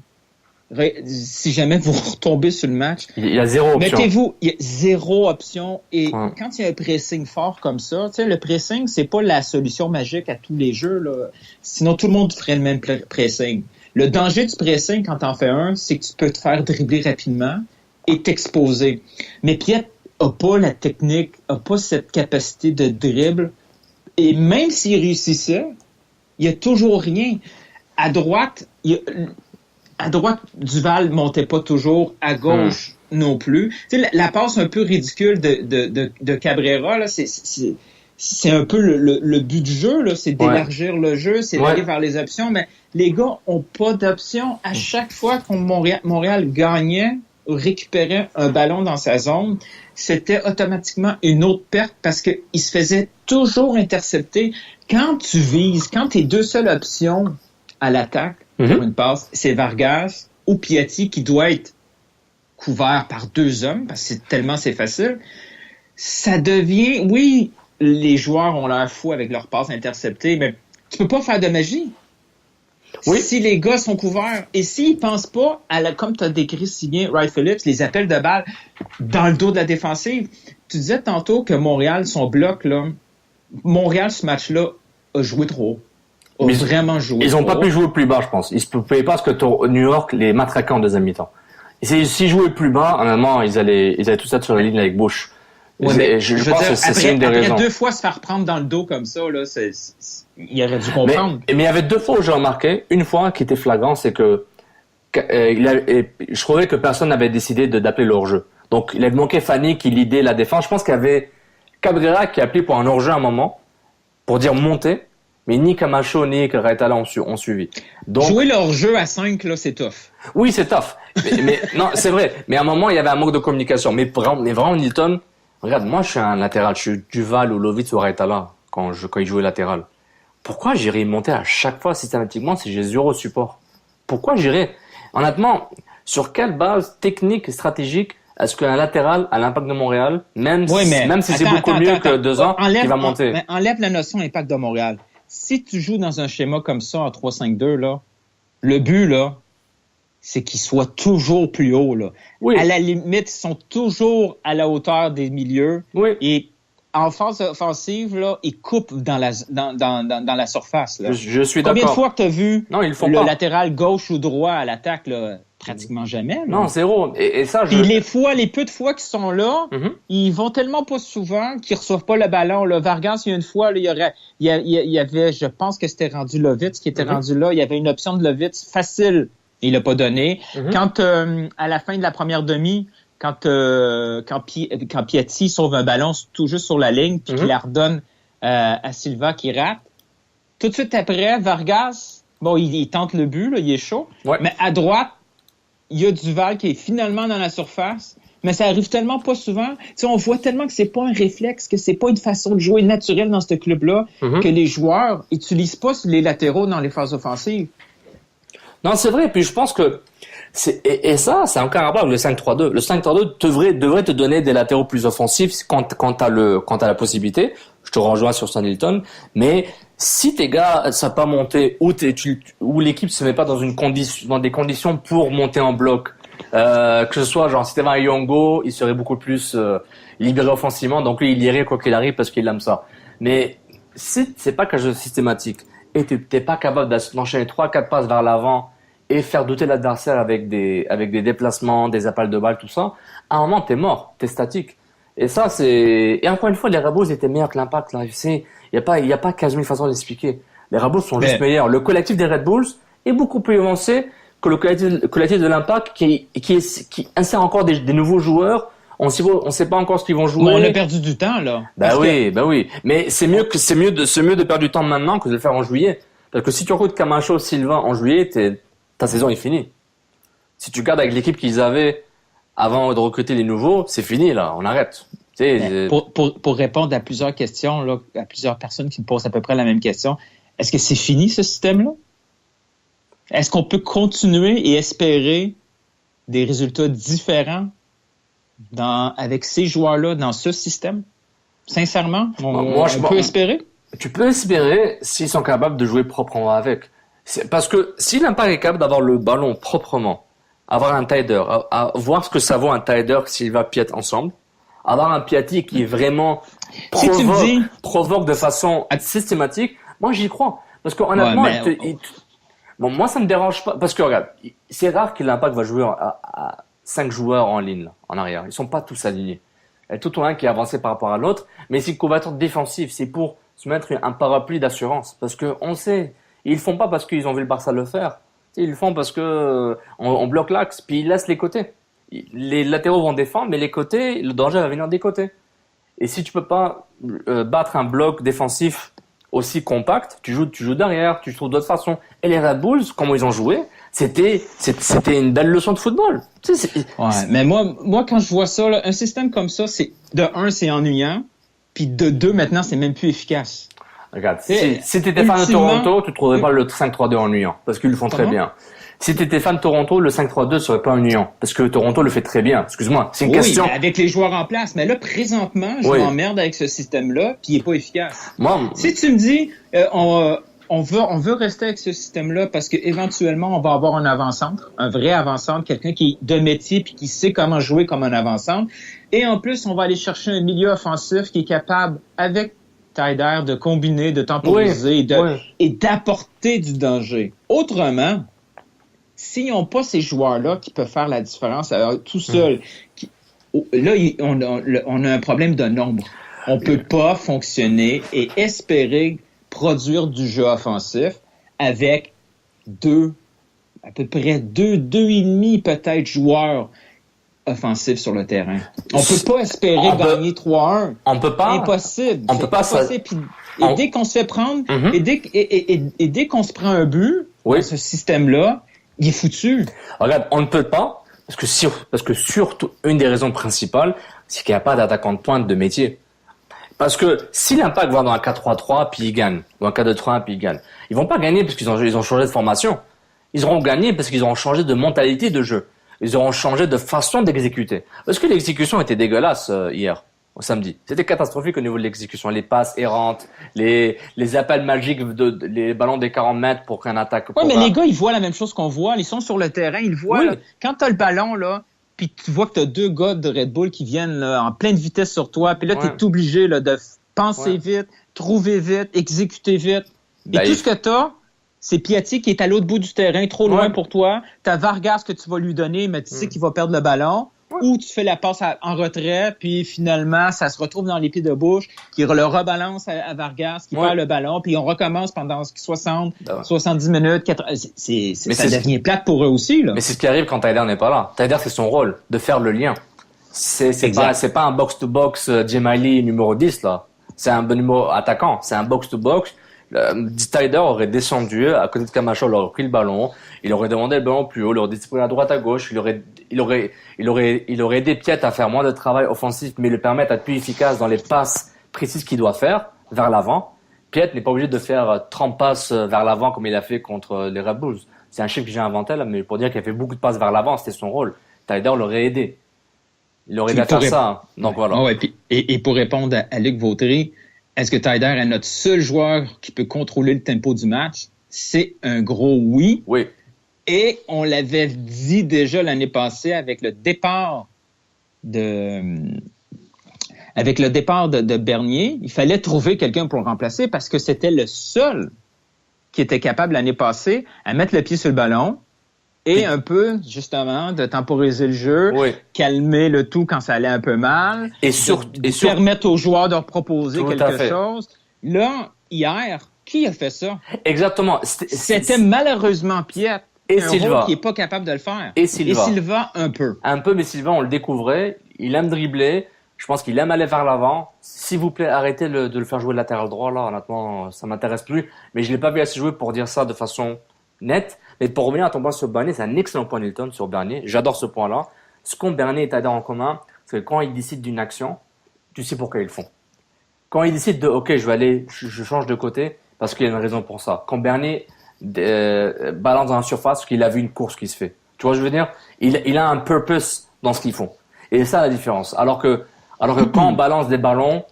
si jamais vous retombez sur le match, il y a 0 option. Il y a 0 option. Et quand il y a un pressing fort comme ça, tu sais, le pressing, c'est pas la solution magique à tous les jeux, là. Sinon, tout le monde ferait le même pressing. Le danger du pressing, quand t'en fais un, c'est que tu peux te faire dribbler rapidement et t'exposer. Mais Piet a pas la technique, a pas cette capacité de dribble. Et même s'il réussissait, il y a toujours rien. À droite, Duval montait pas toujours, à gauche non plus. Tu sais, la passe un peu ridicule de Cabrera, là, c'est un peu le but du jeu, là, c'est d'élargir le jeu, c'est d'aller vers les options, mais les gars ont pas d'options. À chaque fois qu'on Montréal gagnait, récupérait un ballon dans sa zone, c'était automatiquement une autre perte parce que il se faisait toujours intercepter. Quand tu vises, quand tes 2 seules options à l'attaque pour une passe, c'est Vargas ou Piatti qui doit être couvert par 2 hommes parce que c'est facile. Ça devient, oui, les joueurs ont l'air fous avec leur passe interceptée, mais tu peux pas faire de magie. Oui. Si les gars sont couverts et s'ils pensent pas comme tu as décrit si bien, Wright Phillips, les appels de balles dans le dos de la défensive. Tu disais tantôt que Montréal, son bloc, là, Montréal, ce match-là, a joué trop haut. Vraiment joué Ils trop ont pas haut. pu jouer plus bas, je pense. Ils se pouvaient pas parce que New York les matraquait en deuxième mi-temps. Et s'ils jouaient plus bas, en moment, ils allaient tous être sur la ligne avec Bush. Ouais, mais je pense dire, que c'est une des raisons. Après 2 fois se faire prendre dans le dos comme ça, là, il aurait dû comprendre. Mais il y avait 2 fois où j'ai remarqué, une fois qui était flagrant, c'est que je trouvais que personne n'avait décidé d'appeler le hors-jeu. Donc il avait manqué Fanny qui lidait la défense. Je pense qu'il y avait Cabrera qui a appelé pour un hors-jeu à un moment, pour dire monter, mais ni Camacho ni Raitala ont suivi. Donc, jouer leur jeu à 5, là, c'est tough. Oui, c'est tough. mais non, c'est vrai. Mais à un moment, il y avait un manque de communication. Mais vraiment, Nilton, regarde, moi, je suis un latéral. Je suis Duval ou Lovitz ou Raitala quand il jouait latéral. Pourquoi j'irais monter à chaque fois systématiquement si j'ai 0 support? Pourquoi j'irais? Honnêtement, sur quelle base technique et stratégique est-ce qu'un latéral à l'Impact de Montréal, même si c'est beaucoup mieux que 2 ans, qui va monter? Enlève la notion Impact de Montréal. Si tu joues dans un schéma comme ça, en 3-5-2, là, le but, là, c'est qu'ils soient toujours plus haut, là. Oui. À la limite, ils sont toujours à la hauteur des milieux. Oui. Et en phase offensive, là, ils coupent dans la surface, là. Je suis d'accord. Combien de fois que tu as vu le latéral gauche ou droit à l'attaque, là? Pratiquement jamais. Là. Non, 0. Et ça, Puis les peu de fois qu'ils sont là, ils vont tellement pas souvent qu'ils reçoivent pas le ballon. Là. Vargas, il y a une fois, là, il y avait, je pense que c'était rendu Lovitz qui était rendu là. Il y avait une option de Lovitz facile. Il l'a pas donné. Quand à la fin de la première demi, quand Piatti sauve un ballon tout juste sur la ligne, puis qu'il la redonne à Silva qui rate, tout de suite après, Vargas, bon, il tente le but, là, il est chaud. Ouais. Mais à droite, il y a Duval qui est finalement dans la surface, mais ça arrive tellement pas souvent. Tu sais, on voit tellement que c'est pas un réflexe, que c'est pas une façon de jouer naturelle dans ce club-là, que les joueurs utilisent pas les latéraux dans les phases offensives. Non, c'est vrai. Puis je pense que et ça, c'est encore à voir avec le 5-3-2. Le 5-3-2 devrait te donner des latéraux plus offensifs quand t'as la possibilité. Je te rejoins sur Stanleyton, mais si tes gars savent pas monter ou l'équipe se met pas dans des conditions pour monter en bloc, que ce soit genre si t'avais un Yongo, il serait beaucoup plus libéré offensivement, donc lui il irait quoi qu'il arrive parce qu'il aime ça. Mais si c'est pas quelque chose de systématique et t'es pas capable d'enchaîner 3-4 passes vers l'avant et faire douter l'adversaire avec des déplacements, des appels de balles, tout ça, à un moment t'es mort, t'es statique. Et ça et encore une fois, les Red Bulls étaient meilleurs que l'Impact, là. Il y a pas 15 000 façons de l'expliquer. Les Red Bulls sont juste meilleurs. Le collectif des Red Bulls est beaucoup plus avancé que le collectif de l'Impact qui insère encore des nouveaux joueurs. On sait pas encore ce qu'ils vont jouer. Mais on a perdu du temps, là. Bah oui. Mais c'est mieux de perdre du temps maintenant que de le faire en juillet. Parce que si tu recrutes Camacho, Sylvain en juillet, ta saison est finie. Si tu gardes avec l'équipe qu'ils avaient avant de recruter les nouveaux, c'est fini, là. On arrête. Pour répondre à plusieurs questions, là, à plusieurs personnes qui me posent à peu près la même question, est-ce que c'est fini, ce système-là? Est-ce qu'on peut continuer et espérer des résultats différents avec ces joueurs-là dans ce système? Sincèrement, on peut espérer? Tu peux espérer s'ils sont capables de jouer proprement avec. Parce que si l'Impact est capable d'avoir le ballon proprement, avoir un tider, voir ce que ça vaut un tider s'il va Piatti ensemble, avoir un Piatti qui est vraiment provoque de façon systématique, moi j'y crois. Parce que honnêtement, moi ça me dérange pas. Parce que regarde, c'est rare que l'Impact va jouer à 5 joueurs en ligne, en arrière. Ils sont pas tous alignés. Il y a tout un qui est avancé par rapport à l'autre, mais c'est combattant défensif, c'est pour se mettre un parapluie d'assurance. Parce que on sait, ils le font pas parce qu'ils ont vu le Barça le faire. Ils le font parce que on bloque l'axe, puis ils laissent les côtés. Les latéraux vont défendre, mais les côtés, le danger va venir des côtés. Et si tu peux pas battre un bloc défensif aussi compact, tu joues derrière, tu trouves d'autres façons. Et les Red Bulls, comment ils ont joué, c'était une belle leçon de football. Mais moi quand je vois ça, là, un système comme ça, c'est de 1, c'est ennuyant, puis de 2, maintenant, c'est même plus efficace. Regarde, si t'étais fan de Toronto, tu trouverais pas le 5-3-2 ennuyant, parce qu'ils le font très bien. Si t'étais fan de Toronto, le 5-3-2 serait pas ennuyant, parce que Toronto le fait très bien. Excuse-moi, c'est une question. Oui, avec les joueurs en place. Mais là, présentement, je m'emmerde avec ce système-là, puis il est pas efficace. Moi, si tu me dis, on veut rester avec ce système-là parce que éventuellement on va avoir un avant-centre, un vrai avant-centre, quelqu'un qui est de métier puis qui sait comment jouer comme un avant-centre. Et en plus, on va aller chercher un milieu offensif qui est capable, avec Taider, de combiner, de temporiser et d'apporter du danger. Autrement, s'ils n'ont pas ces joueurs-là qui peuvent faire la différence tout seuls, là, on a un problème de nombre. On peut pas fonctionner et espérer produire du jeu offensif avec à peu près deux et demi peut-être joueurs offensifs sur le terrain. On peut pas espérer gagner 3-1. On peut pas. Impossible. On peut pas. Et dès qu'on se fait prendre, et dès qu'on se prend un but dans ce système-là, il est foutu. Regarde, on ne peut pas parce que surtout une des raisons principales, c'est qu'il n'y a pas d'attaquant de pointe de métier. Parce que si l'Impact va dans un 4-3-3 puis ils gagnent, dans un 4-2-3-1 puis ils gagnent, ils vont pas gagner parce qu'ils ont changé de formation. Ils auront gagné parce qu'ils auront changé de mentalité de jeu. Ils auront changé de façon d'exécuter. Parce que l'exécution était dégueulasse hier, au samedi. C'était catastrophique au niveau de l'exécution. Les passes errantes, les appels magiques, les ballons des 40 mètres pour qu'un attaque... Oui, mais les gars, ils voient la même chose qu'on voit. Ils sont sur le terrain, ils voient. Là, quand t'as le ballon, là, puis tu vois que tu as 2 gars de Red Bull qui viennent là, en pleine vitesse sur toi, puis là, tu es obligé là, de penser vite, trouver vite, exécuter vite. Et tout ce que tu as, c'est Piatti qui est à l'autre bout du terrain, trop loin pour toi. Tu as Vargas que tu vas lui donner, mais tu sais qu'il va perdre le ballon. Ou tu fais la passe en retrait, puis finalement, ça se retrouve dans les pieds de bouche, qui le rebalance à Vargas, qui perd le ballon, puis on recommence pendant 70 minutes. Ça devient plate pour eux aussi. Là. Mais c'est ce qui arrive quand Taider n'est pas là. Taider, c'est son rôle, de faire le lien. C'est pas un box-to-box Djemali numéro 10, là. C'est un bon numéro attaquant. C'est un box-to-box. Taider aurait descendu à côté de Camacho, il aurait pris le ballon, il aurait demandé le ballon plus haut, il aurait distribué à droite à gauche, il aurait aidé Piet à faire moins de travail offensif, mais le permettre à être plus efficace dans les passes précises qu'il doit faire vers l'avant. Piet n'est pas obligé de faire 30 passes vers l'avant comme il a fait contre les Red Bulls. C'est un chiffre que j'ai inventé là, mais pour dire qu'il a fait beaucoup de passes vers l'avant, c'était son rôle. Taider l'aurait aidé. Il aurait aidé à faire ça. Donc voilà. Et pour répondre à Luc Vautry, est-ce que Taider est notre seul joueur qui peut contrôler le tempo du match? C'est un gros oui. Oui. Et on l'avait dit déjà l'année passée avec le départ de Bernier. Il fallait trouver quelqu'un pour le remplacer parce que c'était le seul qui était capable l'année passée à mettre le pied sur le ballon et un peu, justement, de temporiser le jeu, calmer le tout quand ça allait un peu mal, permettre aux joueurs de proposer quelque chose. Là, hier, qui a fait ça? Exactement. C'était malheureusement Piet. Et Silva. Qui est pas capable de le faire. Et Silva, un peu. Un peu, mais Silva, on le découvrait. Il aime dribbler. Je pense qu'il aime aller vers l'avant. S'il vous plaît, arrêtez de le faire jouer latéral droit, là. Honnêtement, ça m'intéresse plus. Mais je l'ai pas vu assez jouer pour dire ça de façon nette. Mais pour revenir à ton point sur Bernier, c'est un excellent point, Nilton, sur Bernier. J'adore ce point-là. Ce qu'ont Bernier et Taider en commun, c'est que quand ils décident d'une action, tu sais pourquoi ils le font. Quand ils décident je change de côté, parce qu'il y a une raison pour ça. Quand Bernier balance dans la surface, parce qu'il a vu une course qui se fait. Tu vois, je veux dire, il a un purpose dans ce qu'ils font. Et c'est ça la différence. Alors que quand on balance des ballons,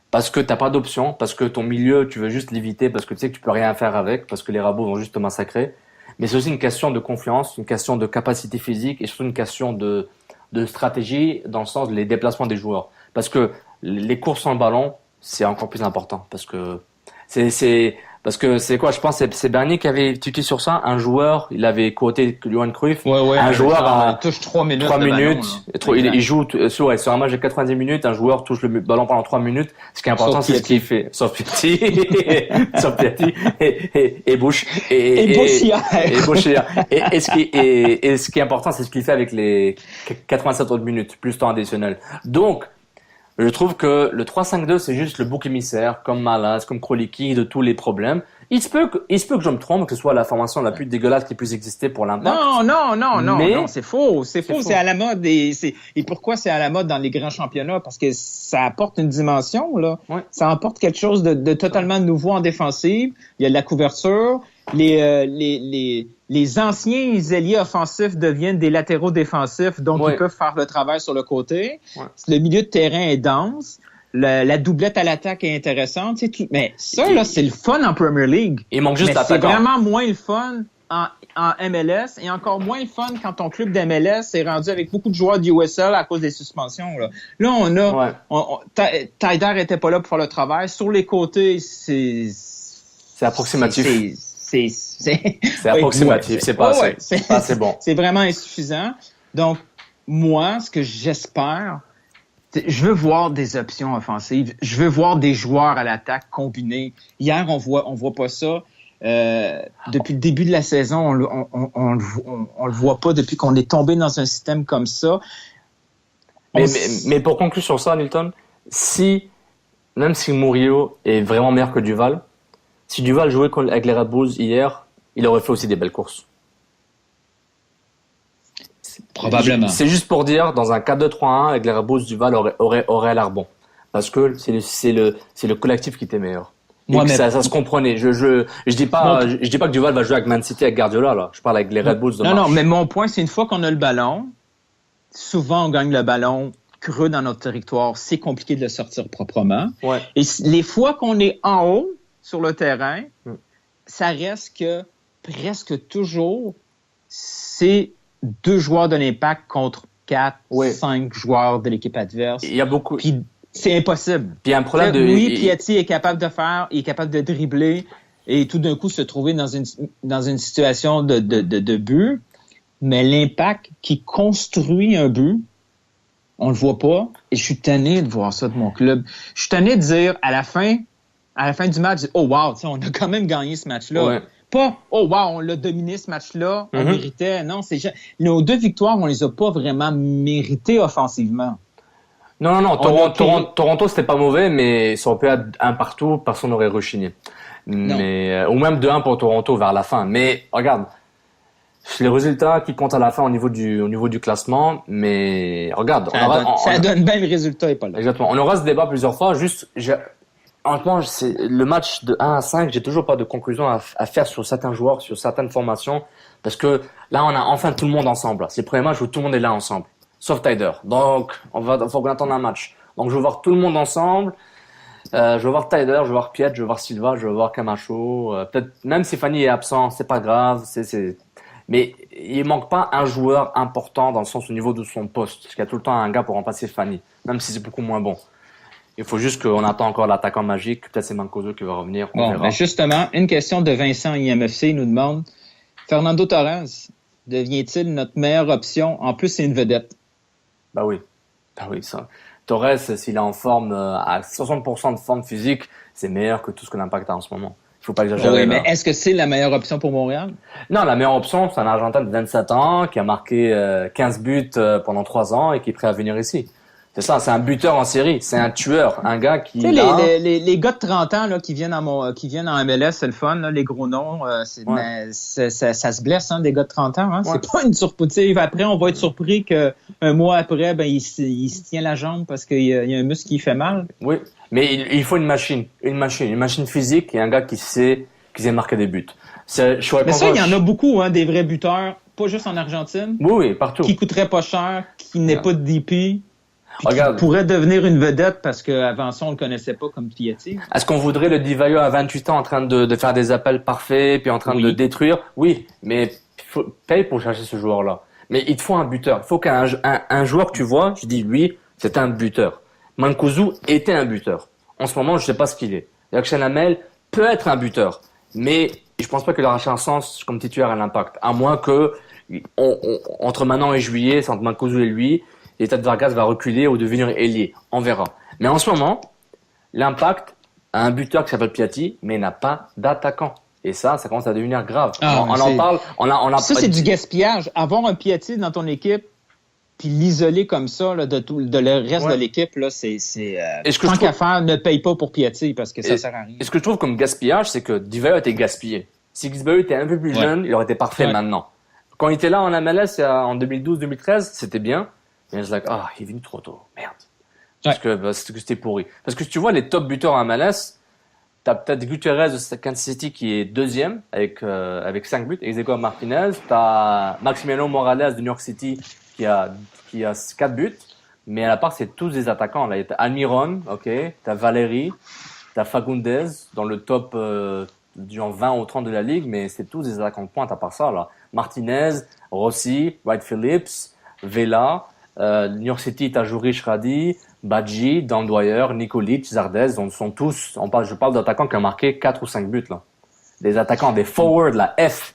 parce que t'as pas d'option, parce que ton milieu, tu veux juste l'éviter, parce que tu sais que tu peux rien faire avec, parce que les rabots vont juste te massacrer. Mais c'est aussi une question de confiance, une question de capacité physique et surtout une question de stratégie dans le sens des déplacements des joueurs. Parce que les courses sans le ballon, c'est encore plus important. Parce que c'est quoi, je pense que c'est Bernier qui avait tué sur ça. Un joueur, il avait quoté Johan Cruyff. Un joueur touche 3 minutes. 3 minutes. Il joue sur un match de 90 minutes, un joueur touche le ballon pendant 3 minutes. Ce qui est important, c'est ce qu'il fait. Sauf Piatti. Sauf Piatti. Et Bush. Et Bouchier. Et ce qui est important, c'est ce qu'il fait avec les 87 autres minutes, plus temps additionnel. Donc, je trouve que le 3-5-2, c'est juste le bouc émissaire, comme Malas, comme Kroliki, de tous les problèmes. Il se peut que je me trompe, que ce soit la formation la plus dégueulasse qui puisse exister pour l'Impact. Non, c'est faux. C'est à la mode. Et pourquoi c'est à la mode dans les grands championnats? Parce que ça apporte une dimension, là. Ouais. Ça apporte quelque chose de totalement nouveau en défensive. Il y a de la couverture. Les anciens ailiers offensifs deviennent des latéraux défensifs, donc ils peuvent faire le travail sur le côté. Ouais. Le milieu de terrain est dense. La doublette à l'attaque est intéressante. Mais ça, là, c'est le fun en Premier League. Il manque juste l'attaquant. C'est vraiment moins le fun en MLS et encore moins le fun quand ton club d'MLS est rendu avec beaucoup de joueurs du USL à cause des suspensions. Là on a... Taider était pas là pour faire le travail. Sur les côtés, c'est approximatif. C'est approximatif. C'est pas assez. C'est pas assez bon. C'est vraiment insuffisant. Donc, moi, ce que j'espère... Je veux voir des options offensives. Je veux voir des joueurs à l'attaque combinés. Hier, on voit pas ça. Depuis le début de la saison, on le voit pas depuis qu'on est tombé dans un système comme ça. Mais pour conclure sur ça, Nilton, même si Murillo est vraiment meilleur que Duval, si Duval jouait avec les Red Bulls hier, il aurait fait aussi des belles courses. Probablement. C'est juste pour dire, dans un 4-2-3-1, avec les Red Bulls, Duval aurait l'air bon. Parce que c'est le collectif qui était meilleur. Ça se comprenait. Je dis pas que Duval va jouer avec Man City, avec Guardiola, là. Je parle avec les Red Bulls de marche. Non, mais mon point, c'est une fois qu'on a le ballon, souvent on gagne le ballon creux dans notre territoire, c'est compliqué de le sortir proprement. Ouais. Et les fois qu'on est en haut sur le terrain, ça reste que presque toujours, c'est 2 joueurs de l'Impact contre 4, 5 joueurs de l'équipe adverse. Il y a beaucoup. Puis, c'est impossible. Puis il y a un problème Oui, Piatti est capable de capable de dribbler et tout d'un coup se trouver dans une situation de but, mais l'Impact qui construit un but, on le voit pas. Et je suis tanné de voir ça de mon club. Je suis tanné de dire à la fin du match, oh wow, on a quand même gagné ce match-là. Ouais. Pas, oh wow, on l'a dominé ce match-là, on méritait. Non, nos 2 victoires, on les a pas vraiment méritées offensivement. Non. Toronto, c'était pas mauvais, mais ça aurait pu être 1 partout, personne n'aurait rechigné. Ou même 2-1 pour Toronto vers la fin. Mais regarde, c'est les résultats qui comptent à la fin au niveau du classement. Mais regarde, ça donne bien le résultat et pas là. Exactement. On aura ce débat plusieurs fois. Honnêtement, c'est le match de 1 à 5, j'ai toujours pas de conclusion à faire sur certains joueurs, sur certaines formations, parce que là, on a enfin tout le monde ensemble. C'est le premier match où tout le monde est là ensemble, sauf Taider. Donc, faut qu'on attende un match. Donc, je veux voir tout le monde ensemble. Je veux voir Taider, je veux voir Piet, je veux voir Silva, je veux voir Camacho. Peut-être même si Fanny est absent, c'est pas grave. Mais il manque pas un joueur important dans le sens au niveau de son poste, parce qu'il y a tout le temps un gars pour remplacer Fanny, même si c'est beaucoup moins bon. Il faut juste qu'on attend encore l'attaquant magique. Peut-être c'est Mancuso qui va revenir. Ben justement, une question de Vincent IMFC nous demande, Fernando Torres devient-il notre meilleure option? En plus, c'est une vedette. Bah oui, ça. Torres, s'il est en forme, à 60% de forme physique, c'est meilleur que tout ce que l'Impact a en ce moment. Il faut pas exagérer. Oui, mais est-ce que c'est la meilleure option pour Montréal? Non, la meilleure option, c'est un Argentin de 27 ans qui a marqué 15 buts pendant 3 ans et qui est prêt à venir ici. C'est ça, c'est un buteur en série, c'est un tueur, un gars qui... Tu sais, les gars de 30 ans là, qui viennent en MLS, c'est le fun, là, les gros noms, mais ça se blesse, des gars de 30 ans. Hein? C'est pas une surprise. Après, on va être surpris qu'un mois après, il se tient la jambe parce qu'il y a un muscle qui fait mal. Oui, mais il faut une machine physique et un gars qui sait marquer des buts. Mais ça, il y en a beaucoup, des vrais buteurs, pas juste en Argentine. Oui, partout. Qui coûteraient pas cher, qui n'est pas de DP. Regarde. Qui pourrait devenir une vedette parce qu'avant ça, on le connaissait pas comme Piatti. Est-ce qu'on voudrait le Di-Vaio à 28 ans en train de faire des appels parfaits puis en train de le détruire? Oui, mais paye pour chercher ce joueur-là. Mais il te faut un buteur. Il faut qu'un joueur que tu vois, je dis lui, c'est un buteur. Mancuso était un buteur. En ce moment, je sais pas ce qu'il est. Yakchen Hamel peut être un buteur, mais je pense pas qu'il aura un sens comme titulaire à l'Impact. À moins que entre maintenant et juillet, c'est entre Mancuso et lui, et Tad Vargas va reculer ou devenir ailier. On verra. Mais en ce moment, l'Impact a un buteur qui s'appelle Piatti, mais n'a pas d'attaquant. Et ça commence à devenir grave. On en parle. Ça, c'est du gaspillage. Avoir un Piatti dans ton équipe, puis l'isoler comme ça là, de le reste de l'équipe, là, c'est tant qu'à faire, ne paye pas pour Piatti parce que ça sert à rien. Et ce que je trouve comme gaspillage, c'est que Di-Vaio a été gaspillé. Si Di-Vaio était un peu plus jeune, il aurait été parfait maintenant. Quand il était là en MLS en 2012-2013, c'était bien. Mais je like, il est venu trop tôt. Merde. Parce que c'était pourri. Parce que si tu vois les top buteurs en MLS, t'as peut-être Gutierrez de Kansas City qui est 2e avec 5 buts, Ezequiel Martinez. T'as Maximiliano Morales de New York City qui a 4 buts. Mais à la part, c'est tous des attaquants. Là, t'as Almiron, ok, t'as Valéry, t'as Fagundes dans le top genre 20 ou 30 de la ligue, mais c'est tous des attaquants de pointe à part ça. Là, Martinez, Rossi, Wright Phillips, Vela, New York City, t'as Juric Radi, Badji, Dan Dwyer, Nikolic, Zardes. Je parle d'attaquants qui ont marqué 4 ou 5 buts là. Des attaquants, des forwards là, F,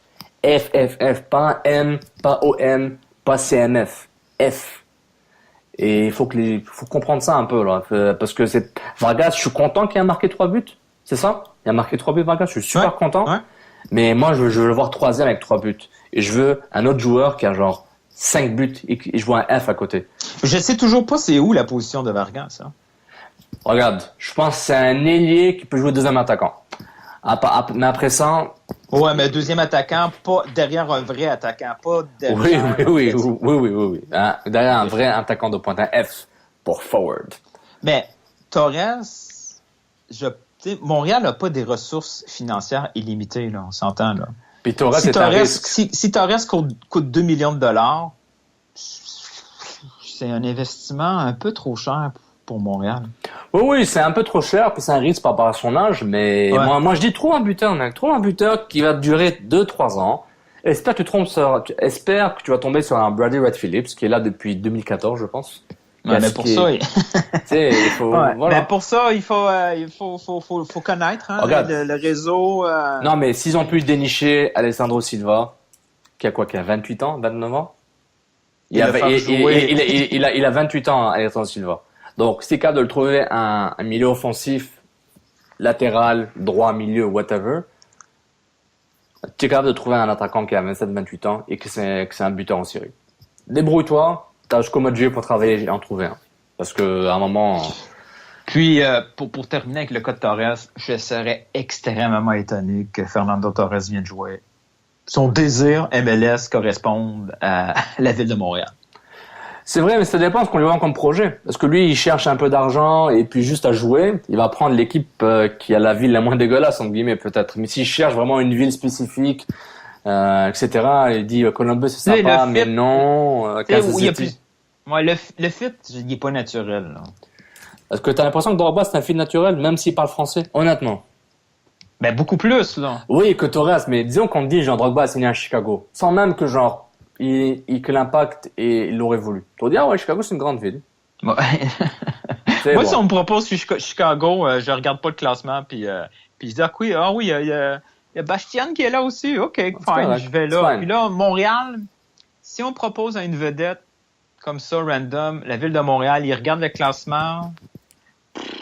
pas M, pas OM, pas CMF, F. Et il faut comprendre ça un peu, là. Parce que Vargas, je suis content qu'il ait marqué 3 buts. C'est ça? Il a marqué 3 buts, Vargas. Je suis super content. Ouais. Mais moi, je veux le voir 3e avec 3 buts. Et je veux un autre joueur qui a genre 5 buts et je vois un F à côté. Je sais toujours pas c'est où la position de Vargas, hein? Regarde, je pense que c'est un ailier qui peut jouer deuxième attaquant. Mais après ça... Ouais, mais deuxième attaquant, pas derrière un vrai attaquant, pas derrière... Oui. Hein, derrière un vrai attaquant de pointe, un F pour forward. Mais Torres, Montréal n'a pas des ressources financières illimitées, là, on s'entend, là. Puis Torres, c'est un risque. Si Torres coûte 2 millions de dollars, c'est un investissement un peu trop cher pour Montréal. Oui, c'est un peu trop cher, puis c'est un risque par rapport à son âge, mais moi je dis trouve un buteur qui va durer 2-3 ans. Espère que tu vas tomber sur un Bradley Wright Phillips qui est là depuis 2014, je pense. Ouais, mais pour ça, il faut voilà. Mais pour ça, il faut connaître le réseau. Non, mais s'ils ont pu dénicher Alessandro Silva, qui a 28 ans, 29 ans. Il a 28 ans, Alessandro Silva. Donc, si t'es capable de le trouver un milieu offensif, latéral, droit, milieu, whatever, t'es capable de trouver un attaquant qui a 27-28 ans et que c'est un buteur en série. Débrouille-toi, t'as jusqu'au mois de juillet pour travailler et en trouver un. Parce que, à un moment... Puis, pour terminer avec le cas de Torres, je serais extrêmement étonné que Fernando Torres vienne jouer. Son désir MLS corresponde à la ville de Montréal. C'est vrai, mais ça dépend de ce qu'on lui vend comme projet. Parce que lui, il cherche un peu d'argent et puis juste à jouer, il va prendre l'équipe qui a la ville la moins dégueulasse, entre guillemets, peut-être. Mais s'il cherche vraiment une ville spécifique, etc., il dit Columbus, c'est sympa, mais non, Kansas City. Le fit, il n'est pas naturel. Là. Est-ce que tu as l'impression que Drogba, c'est un fit naturel, même s'il parle français, honnêtement? Ben, beaucoup plus, là. Oui, que Torres, mais disons qu'on te dit, genre, Drogba a signé à Chicago. Sans même que, genre, que l'impact et il l'aurait voulu. Tu vas dire, ouais, Chicago, c'est une grande ville. Ouais. Moi, si on me propose Chicago, je regarde pas le classement, puis je dis, il y a Bastien qui est là aussi. OK, fine, je vais là. Puis là, Montréal, si on propose à une vedette comme ça, random, la ville de Montréal, il regarde le classement,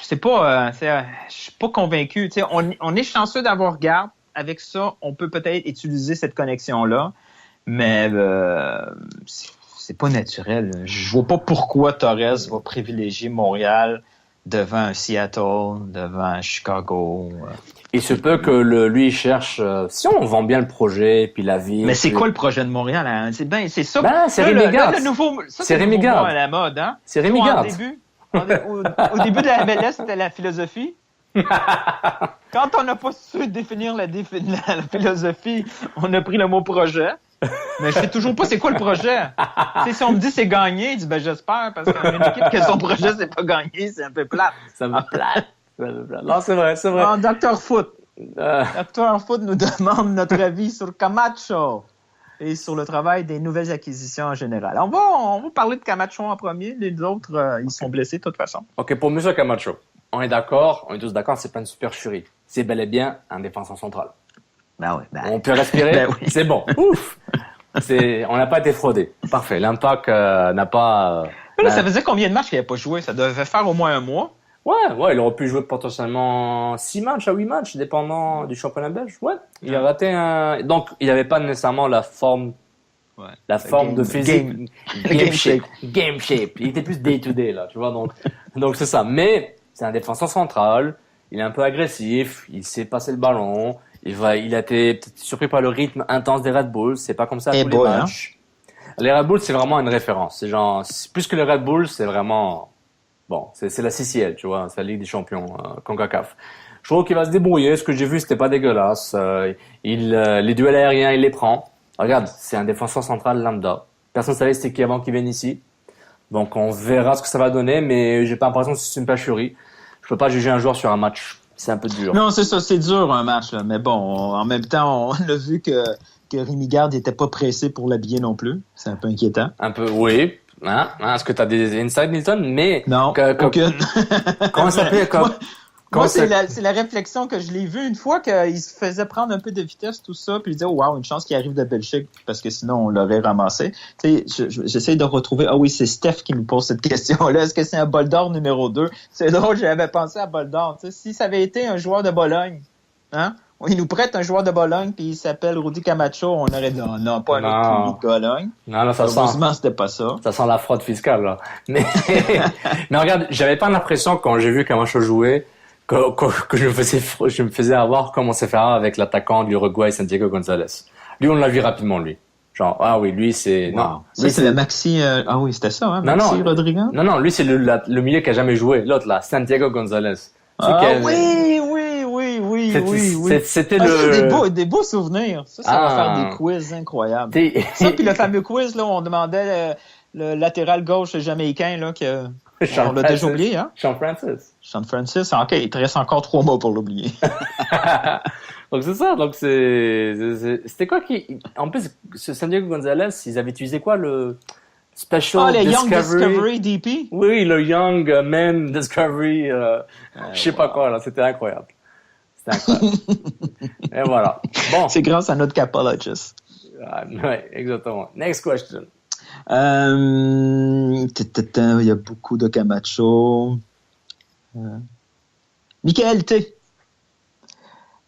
c'est pas, je suis pas convaincu. Tu sais, on est chanceux d'avoir Garde. Avec ça, on peut peut-être utiliser cette connexion-là. Mais c'est pas naturel. Je vois pas pourquoi Torres va privilégier Montréal devant un Seattle, devant un Chicago. Il se peut que lui il cherche. Si on vend bien le projet, puis la vie. Mais c'est quoi le projet de Montréal? Hein? C'est ça. Ben, c'est Rémi Garde. C'est Rémi Garde à la mode, hein? C'est Rémi Garde. Au début de la MLS, c'était la philosophie. Quand on n'a pas su définir la philosophie, on a pris le mot projet. Mais je sais toujours pas c'est quoi le projet. T'sais, si on me dit c'est gagné, je dis j'espère parce qu'une équipe que son projet c'est pas gagné, c'est un peu plate. C'est un peu plate. Non, c'est vrai. Dr Foot. Dr Foot nous demande notre avis sur Camacho et sur le travail des nouvelles acquisitions en général. On va parler de Camacho en premier. Les autres, ils sont blessés de toute façon. OK, pour M. Camacho, on est tous d'accord, c'est pas une supercherie. C'est bel et bien un défenseur central. Ben oui. On peut respirer, oui. C'est bon. Ouf. On n'a pas été fraudé. Parfait. L'Impact n'a pas. Là, ça faisait combien de matchs qu'il n'avait pas joué? Ça devait faire au moins un mois. Ouais, il aurait pu jouer potentiellement 6 matchs à 8 matchs, dépendant du championnat belge. Ouais. Il a raté donc il n'avait pas nécessairement la forme. Ouais. La forme de physique. Game shape. Il était plus day to day, là, tu vois. Donc c'est ça. Mais c'est un défenseur central. Il est un peu agressif. Il sait passer le ballon. Il a été peut-être surpris par le rythme intense des Red Bulls. C'est pas comme ça tous les matchs. Les Red Bulls, c'est vraiment une référence. C'est plus que les Red Bulls, c'est vraiment, c'est la CCL, tu vois. C'est la Ligue des Champions, CONCACAF. Je trouve qu'il va se débrouiller. Ce que j'ai vu, c'était pas dégueulasse. Les duels aériens, il les prend. Regarde, c'est un défenseur central lambda. Personne savait c'était qui avant qu'il vienne ici. Donc on verra ce que ça va donner, mais j'ai pas l'impression que c'est une pâcherie. Je peux pas juger un joueur sur un match. C'est un peu dur. Non, c'est ça, c'est dur un match, là. Mais bon, en même temps, on a vu que Rémi Garde n'était pas pressé pour l'habiller non plus. C'est un peu inquiétant. Un peu, oui. Est-ce que tu as des insights, Milton? Mais non, aucune. Comment ça s'appelle? Moi, c'est la réflexion que je l'ai vu une fois qu'il se faisait prendre un peu de vitesse, tout ça, puis il disait, oh, wow, une chance qu'il arrive de Belgique, parce que sinon, on l'aurait ramassé. Tu sais, j'essaie de retrouver, ah oui, c'est Steph qui nous pose cette question-là. Est-ce que c'est un bol d'or numéro 2? C'est drôle, j'avais pensé à bol d'or. Tu sais, si ça avait été un joueur de Bologne, hein? Il nous prête un joueur de Bologne, puis il s'appelle Rudy Camacho, on aurait dit, non, pas un autre de Bologne. Non, ça heureusement, c'était pas ça. Ça sent la fraude fiscale, là. Mais regarde, j'avais pas l'impression, quand j'ai vu Camacho jouer, que je me faisais avoir comme on s'est fait avec l'attaquant de l'Uruguay, Santiago González. Lui, on l'a vu rapidement, lui. Genre, ah oui, lui, c'est... Wow. Non. Ça, c'est le Maxi... Ah oui, c'était ça, hein, Maxi Rodriguez? Non, lui, c'est le milieu qui a jamais joué. L'autre, là, Santiago González. Oui. C'était des beaux souvenirs. Ça va faire des quiz incroyables. Ça, puis le fameux quiz, là, où on demandait le latéral gauche jamaïcain, là, on l'a déjà oublié, hein? Sean Francis. OK, il te reste encore 3 mois pour l'oublier. Donc, c'est ça. Donc, c'était quoi en plus, Santiago González, ils avaient utilisé quoi, le Special le Discovery? Young Discovery DP? Oui, le Young Men Discovery, je sais pas quoi, là. C'était incroyable. Et voilà. Bon. C'est grâce à notre capologist. Oui, exactement. Next question. Il y a beaucoup de Camacho. Michael T.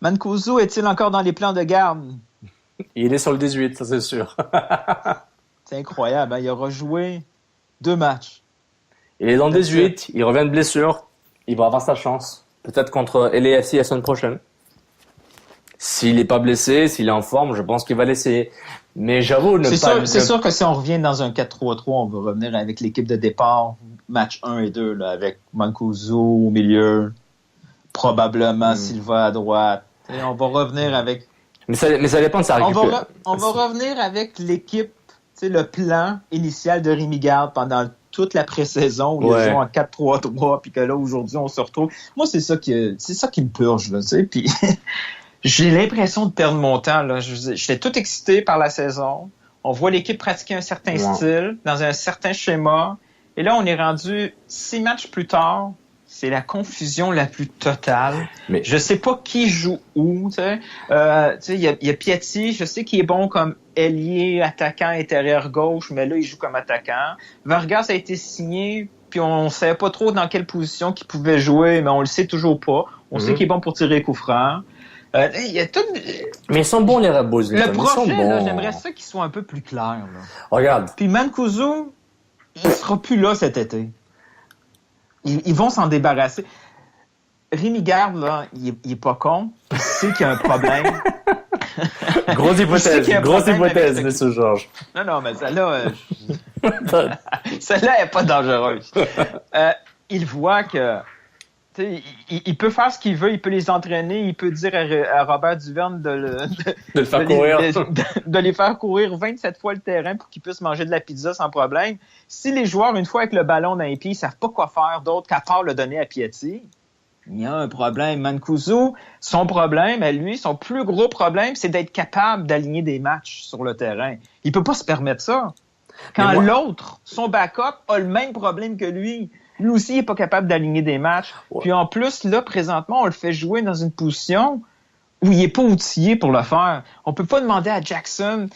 Mancuso est-il encore dans les plans de garde? Il est sur le 18, ça c'est sûr. C'est incroyable, hein? Il aura joué 2 matchs. Il est dans le 18, il revient de blessure, il va avoir sa chance. Peut-être contre LAFC la semaine prochaine. S'il n'est pas blessé, s'il est en forme, je pense qu'il va l'essayer. Mais j'avoue c'est sûr que si on revient dans un 4-3-3, on va revenir avec l'équipe de départ, match 1 et 2, là, avec Mancuso au milieu, probablement Silva à droite. Et on va revenir avec... Mais ça dépend de sa récupération. On va revenir avec l'équipe, le plan initial de Rémi Garde pendant toute la pré-saison où il a joué en 4-3-3, puis que là, aujourd'hui, on se retrouve. Moi, c'est ça qui me purge, là, tu sais, puis... J'ai l'impression de perdre mon temps, là. J'étais tout excité par la saison. On voit l'équipe pratiquer un certain style, dans un certain schéma. Et là, on est rendu 6 matchs plus tard. C'est la confusion la plus totale. Mais... Je sais pas qui joue où, tu sais. Il y a Piatti, je sais qu'il est bon comme ailier, attaquant, intérieur gauche, mais là, il joue comme attaquant. Vargas a été signé, puis on savait pas trop dans quelle position qu'il pouvait jouer, mais on le sait toujours pas. On sait qu'il est bon pour tirer coup franc. Il y a tout... Mais ils sont bons, les Red Bulls. Le projet, là, j'aimerais ça qu'ils soient un peu plus clairs. Là. Regarde. Puis Mancuso, il sera plus là cet été. Ils vont s'en débarrasser. Rémi Garde, là, il est pas con. Il sait qu'il y a un problème. Grosse hypothèse, M. Georges. Non, mais celle-là... celle-là n'est pas dangereuse. Il voit que... Il peut faire ce qu'il veut, il peut les entraîner, il peut dire à Robert Duverne de les faire courir 27 fois le terrain pour qu'ils puissent manger de la pizza sans problème. Si les joueurs, une fois avec le ballon dans les pieds, ils savent pas quoi faire d'autre qu'à part le donner à Piatti, il y a un problème. Mancuso, son problème à lui, son plus gros problème, c'est d'être capable d'aligner des matchs sur le terrain. Il peut pas se permettre ça. Quand l'autre, son backup, a le même problème que lui. Lui aussi, il n'est pas capable d'aligner des matchs. Ouais. Puis en plus, là, présentement, on le fait jouer dans une position où il n'est pas outillé pour le faire. On peut pas demander à Jackson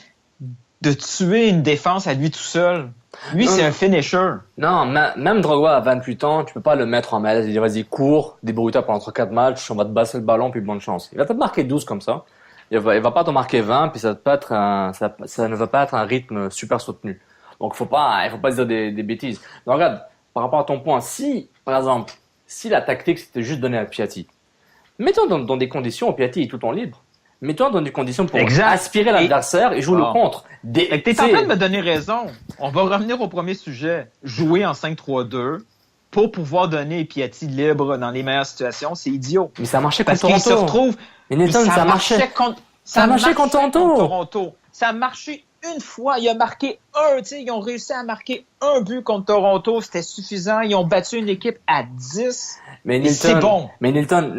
de tuer une défense à lui tout seul. Lui, c'est un finisher. Non, même Drogba à 28 ans, tu peux pas le mettre en malaise. Il dit, vas-y, cours, débrouille-toi pendant 3-4 matchs, on va te basser le ballon, puis bonne chance. Il va peut-être marquer 12 comme ça. Il va pas t'en marquer 20, puis ça ne va pas être un rythme super soutenu. Donc, il faut pas dire des bêtises. Donc, regarde, par rapport à ton point, par exemple, si la tactique c'était juste donner à Piatti, mets-toi dans des conditions où Piatti est tout le temps libre. Mets-toi dans des conditions pour aspirer l'adversaire et jouer le contre. T'es en train de me donner raison. On va revenir au premier sujet. Jouer en 5-3-2 pour pouvoir donner Piatti libre dans les meilleures situations, c'est idiot. Mais ça marchait contre Toronto. Mais Nathan, ça marchait contre Toronto. Ça a marché une fois, il a marqué ils ont réussi à marquer un but contre Toronto, c'était suffisant. Ils ont battu une équipe à 10. Mais Nilton, c'est bon. Mais Nilton,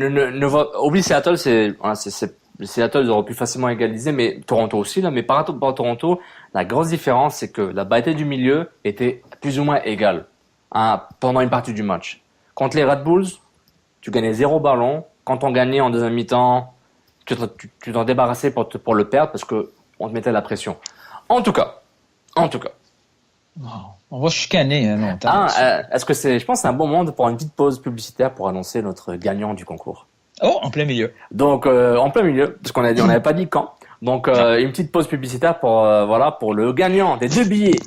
oublie Seattle, Seattle, ils auraient pu facilement égaliser, mais Toronto aussi, là. Mais par rapport à Toronto, la grosse différence, c'est que la bataille du milieu était plus ou moins égale, pendant une partie du match. Contre les Red Bulls, tu gagnais 0 ballon. Quand on gagnait en deuxième mi-temps, tu t'en débarrassais pour le perdre parce que on te mettait la pression. En tout cas. On va chicaner longtemps. Je pense que c'est un bon moment pour une petite pause publicitaire pour annoncer notre gagnant du concours. Oh, en plein milieu. Donc, en plein milieu, parce on n'avait pas dit quand. Donc, une petite pause publicitaire pour le gagnant des 2 billets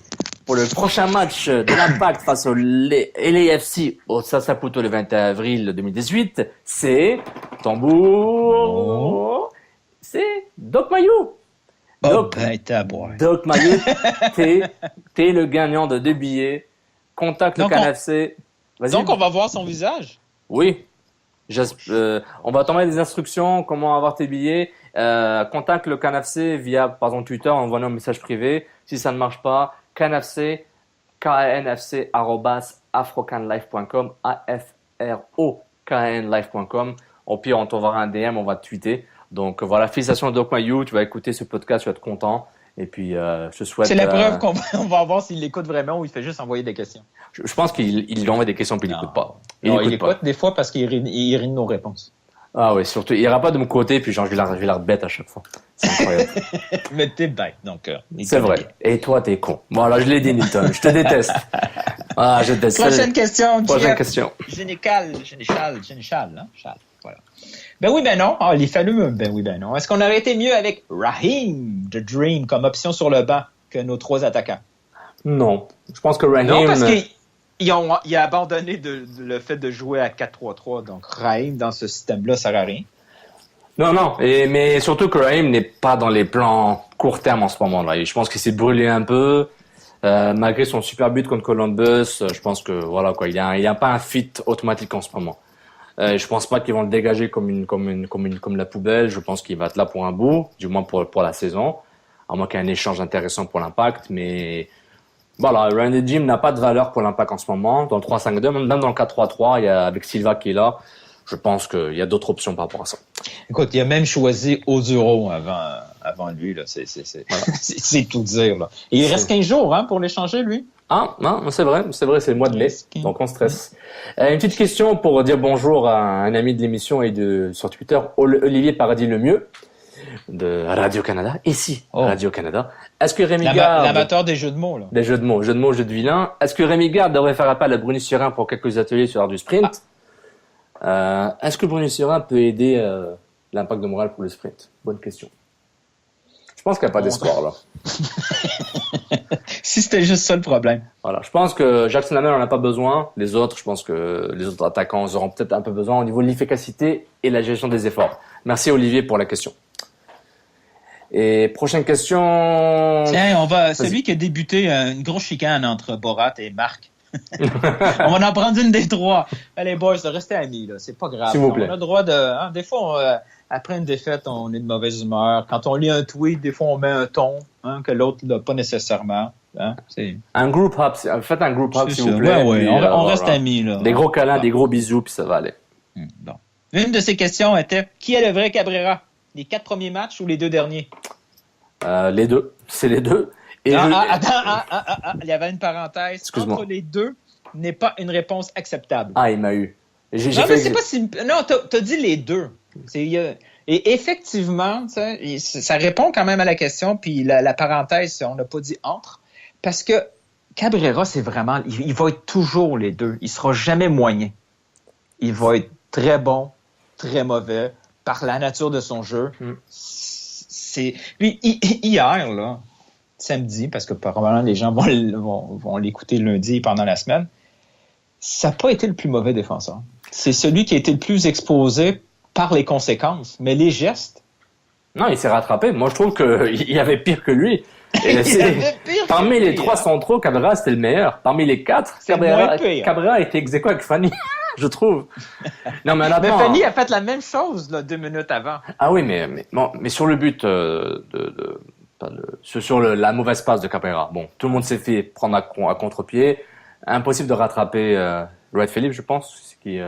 pour le prochain match de l'Impact face au LAFC au Sasaputo le 21 avril 2018. C'est tambour. C'est Doc Mayou. Doc Mayou, t'es le gagnant de 2 billets. Contacte le CanFC. Donc, on va voir son visage? Oui. On va t'envoyer des instructions, comment avoir tes billets. Contacte le CanFC via, par exemple, Twitter, envoie-nous un message privé. Si ça ne marche pas, CanFC, afrocanlife.com, afrocanlife.com. Au pire, on t'enverra un DM, on va te tweeter. Donc voilà, félicitations à Doc Mayou, tu vas écouter ce podcast, tu vas être content. Et puis, je souhaite... C'est la preuve qu'on va voir s'il l'écoute vraiment ou il fait juste envoyer des questions. Je pense qu'il lui envoie des questions puis il l'écoute pas. Il écoute des fois parce qu'il rit de nos réponses. Ah oui, surtout. Il ira pas de mon côté puis genre je vais la bête à chaque fois. C'est incroyable. Mais t'es bête, donc. C'est vrai. Bien. Et toi, t'es con. Voilà, je l'ai dit, Nilton. Je te déteste. Je déteste. Prochaine question. Général, hein? Charles. Voilà. Ben oui, ben non. Les fameux ben oui, ben non. Est-ce qu'on aurait été mieux avec Raheem The Dream comme option sur le banc que nos 3 attaquants? Non. Je pense que Raheem... Non, parce qu'il a abandonné le fait de jouer à 4-3-3. Donc, Raheem, dans ce système-là, ça sert à rien. Non. Mais surtout que Raheem n'est pas dans les plans court terme en ce moment-là. Je pense qu'il s'est brûlé un peu. Malgré son super but contre Columbus, je pense que voilà quoi, il y a pas un fit automatique en ce moment. Je pense pas qu'ils vont le dégager comme la poubelle. Je pense qu'il va être là pour un bout, du moins pour la saison, à moins qu'il y ait un échange intéressant pour l'Impact. Mais voilà, Randy Jim n'a pas de valeur pour l'Impact en ce moment. Dans le 3-5-2, même dans le 4-3-3, il y a avec Silva qui est là. Je pense qu'il y a d'autres options par rapport à ça. Écoute, il a même choisi Ozuro avant lui là. C'est tout dire là. Et il reste 15 jours pour l'échanger lui. Ah, non, c'est vrai, c'est le mois de mai, donc on stresse. Une petite question pour dire bonjour à un ami de l'émission et sur Twitter, Olivier Paradis Lemieux, de Radio-Canada, ici, Radio-Canada. Est-ce que Rémi Garde... L'amateur des jeux de mots, là. Des jeux de mots, jeux de vilain. Est-ce que Rémi Garde devrait faire appel à Bruni Surin pour quelques ateliers sur l'art du sprint? Est-ce que Bruni Surin peut aider l'Impact de Montréal pour le sprint? Bonne question. Je pense qu'il n'y a pas d'espoir, là. Si c'était juste ça le problème. Voilà. Je pense que Jackson Hamel n'en a pas besoin. Les autres, je pense que les autres attaquants auront peut-être un peu besoin au niveau de l'efficacité et la gestion des efforts. Merci Olivier pour la question. Et prochaine question. Tiens, celui qui a débuté une grosse chicane entre Borat et Marc. On va en prendre une des 3. Allez, boys, restez amis, là. C'est pas grave. S'il vous plaît. On a le droit de, des fois, après une défaite, on est de mauvaise humeur. Quand on lit un tweet, des fois, on met un ton, que l'autre n'a pas nécessairement. Un group hug. Faites un group hug, s'il vous plaît. Ouais. On reste amis, là. Des gros câlins, des gros bisous, puis ça va aller. Bon. Une de ces questions était, qui est le vrai Cabrera? Les 4 premiers matchs ou les 2 derniers? Les deux. C'est les deux. Et attends, il y avait une parenthèse. Excuse-moi. Entre les deux n'est pas une réponse acceptable. Ah, il m'a eu. Mais c'est pas si... Non, t'as dit les deux. Et effectivement, ça répond quand même à la question, puis la parenthèse, on n'a pas dit entre, parce que Cabrera, c'est vraiment... Il va être toujours les deux. Il sera jamais moyen. Il va être très bon, très mauvais, par la nature de son jeu. Lui, hier, là, samedi, parce que probablement les gens vont l'écouter lundi pendant la semaine, ça n'a pas été le plus mauvais défenseur. C'est celui qui a été le plus exposé par les conséquences, mais les gestes... Non, il s'est rattrapé. Moi, je trouve qu'il y avait pire que lui. Parmi les 3 centraux, Cabrera, c'était le meilleur. Parmi les 4, Cabrera était ex aequo avec Fanny, je trouve. Non, mais Fanny a fait la même chose là, 2 minutes avant. Ah oui, mais sur le but sur la mauvaise passe de Cabrera. Bon, tout le monde s'est fait prendre à contre-pied. Impossible de rattraper Red Phillips, je pense, qui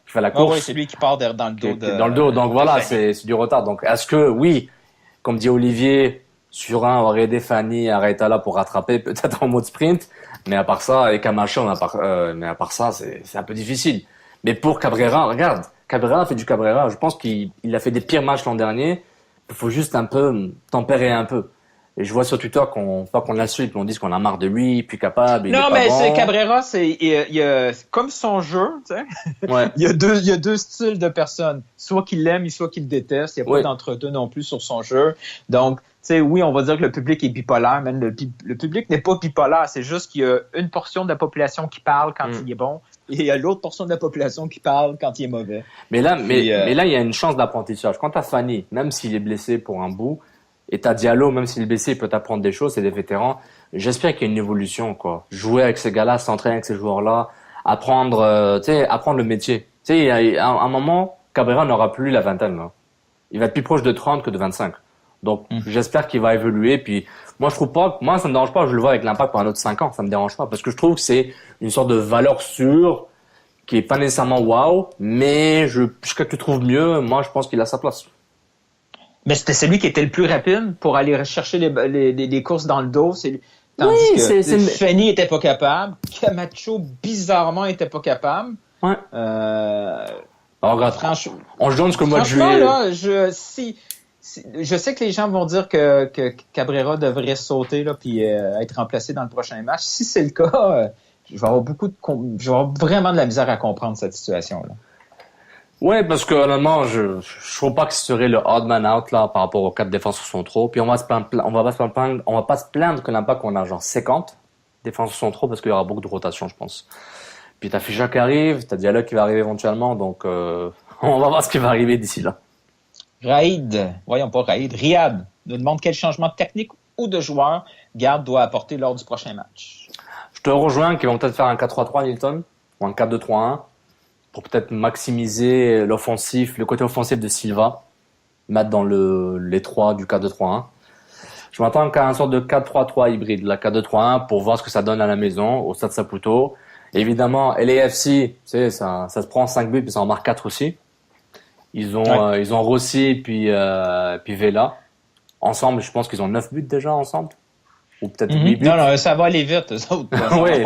fait la course. Oui, c'est lui qui part dans le dos. Dans le dos, donc voilà, c'est du retard. Donc est-ce que, oui, comme dit Olivier, Surin aurait aidé Fanny à Raitala pour rattraper, peut-être en mode sprint, mais à part ça, et Camacho, mais à part ça, c'est un peu difficile. Mais pour Cabrera, regarde, Cabrera a fait du Cabrera. Je pense qu'il a fait des pires matchs l'an dernier. Il faut juste un peu tempérer un peu. Et je vois sur Twitter qu'on l'insulte, qu'on dit qu'on a marre de lui, plus capable. Non, mais c'est Cabrera, il comme son jeu, tu sais. Ouais. il y a deux styles de personnes. Soit qu'il l'aime, soit qu'il le déteste. Il n'y a pas d'entre-deux non plus sur son jeu. Donc, tu sais, oui, on va dire que le public est bipolaire, mais le public n'est pas bipolaire. C'est juste qu'il y a une portion de la population qui parle quand il est bon. Et il y a l'autre portion de la population qui parle quand il est mauvais. Mais là, il y a une chance d'apprentissage. Quant à Fanny, même s'il est blessé pour un bout, et t'as Diallo, même s'il est blessé, il peut t'apprendre des choses, c'est des vétérans. J'espère qu'il y a une évolution, quoi. Jouer avec ces gars-là, s'entraîner avec ces joueurs-là, apprendre le métier. Tu sais, à un moment, Cabrera n'aura plus la vingtaine, là. Il va être plus proche de 30 que de 25. Donc, j'espère qu'il va évoluer. Puis, moi, ça me dérange pas, je le vois avec l'Impact pour un autre 5 ans, ça me dérange pas. Parce que je trouve que c'est une sorte de valeur sûre, qui est pas nécessairement wow, mais jusqu'à que tu trouves mieux, moi, je pense qu'il a sa place. Mais c'était celui qui était le plus rapide pour aller rechercher les courses dans le dos. Tandis que Fanny était pas capable. Camacho, bizarrement, était pas capable. Ouais. Alors, franchement, on se donne ce que moi de juillet. Là, je sais que les gens vont dire que Cabrera devrait sauter là puis être remplacé dans le prochain match. Si c'est le cas, je vais avoir vraiment de la misère à comprendre cette situation-là. Ouais, parce que honnêtement, je trouve pas que ce serait le odd man out là par rapport aux 4 défenseurs centraux. Puis on va pas se plaindre que l'Impact on a genre 50 défenseurs centraux parce qu'il y aura beaucoup de rotation, je pense. Puis t'as Fischer qui arrive, t'as Diallo qui va arriver éventuellement, donc on va voir ce qui va arriver d'ici là. Riyad nous demande quel changement technique ou de joueur Garde doit apporter lors du prochain match. Je te rejoins qu'ils vont peut-être faire un 4-3-3 Nilton ou un 4-2-3-1. Pour peut-être maximiser le côté offensif de Silva, mettre dans les 3 du 4-2-3-1. Je m'attends qu'à un sorte de 4-3-3 hybride, la 4-2-3-1, pour voir ce que ça donne à la maison, au Stade Saputo. Évidemment, LAFC, tu sais, ça se prend 5 buts, puis ça en marque 4 aussi. Ils ont Rossi, puis Vela. Ensemble, je pense qu'ils ont 9 buts déjà ensemble. Ou peut-être 8 buts. Non, ça va aller vite, eux autres. Oui.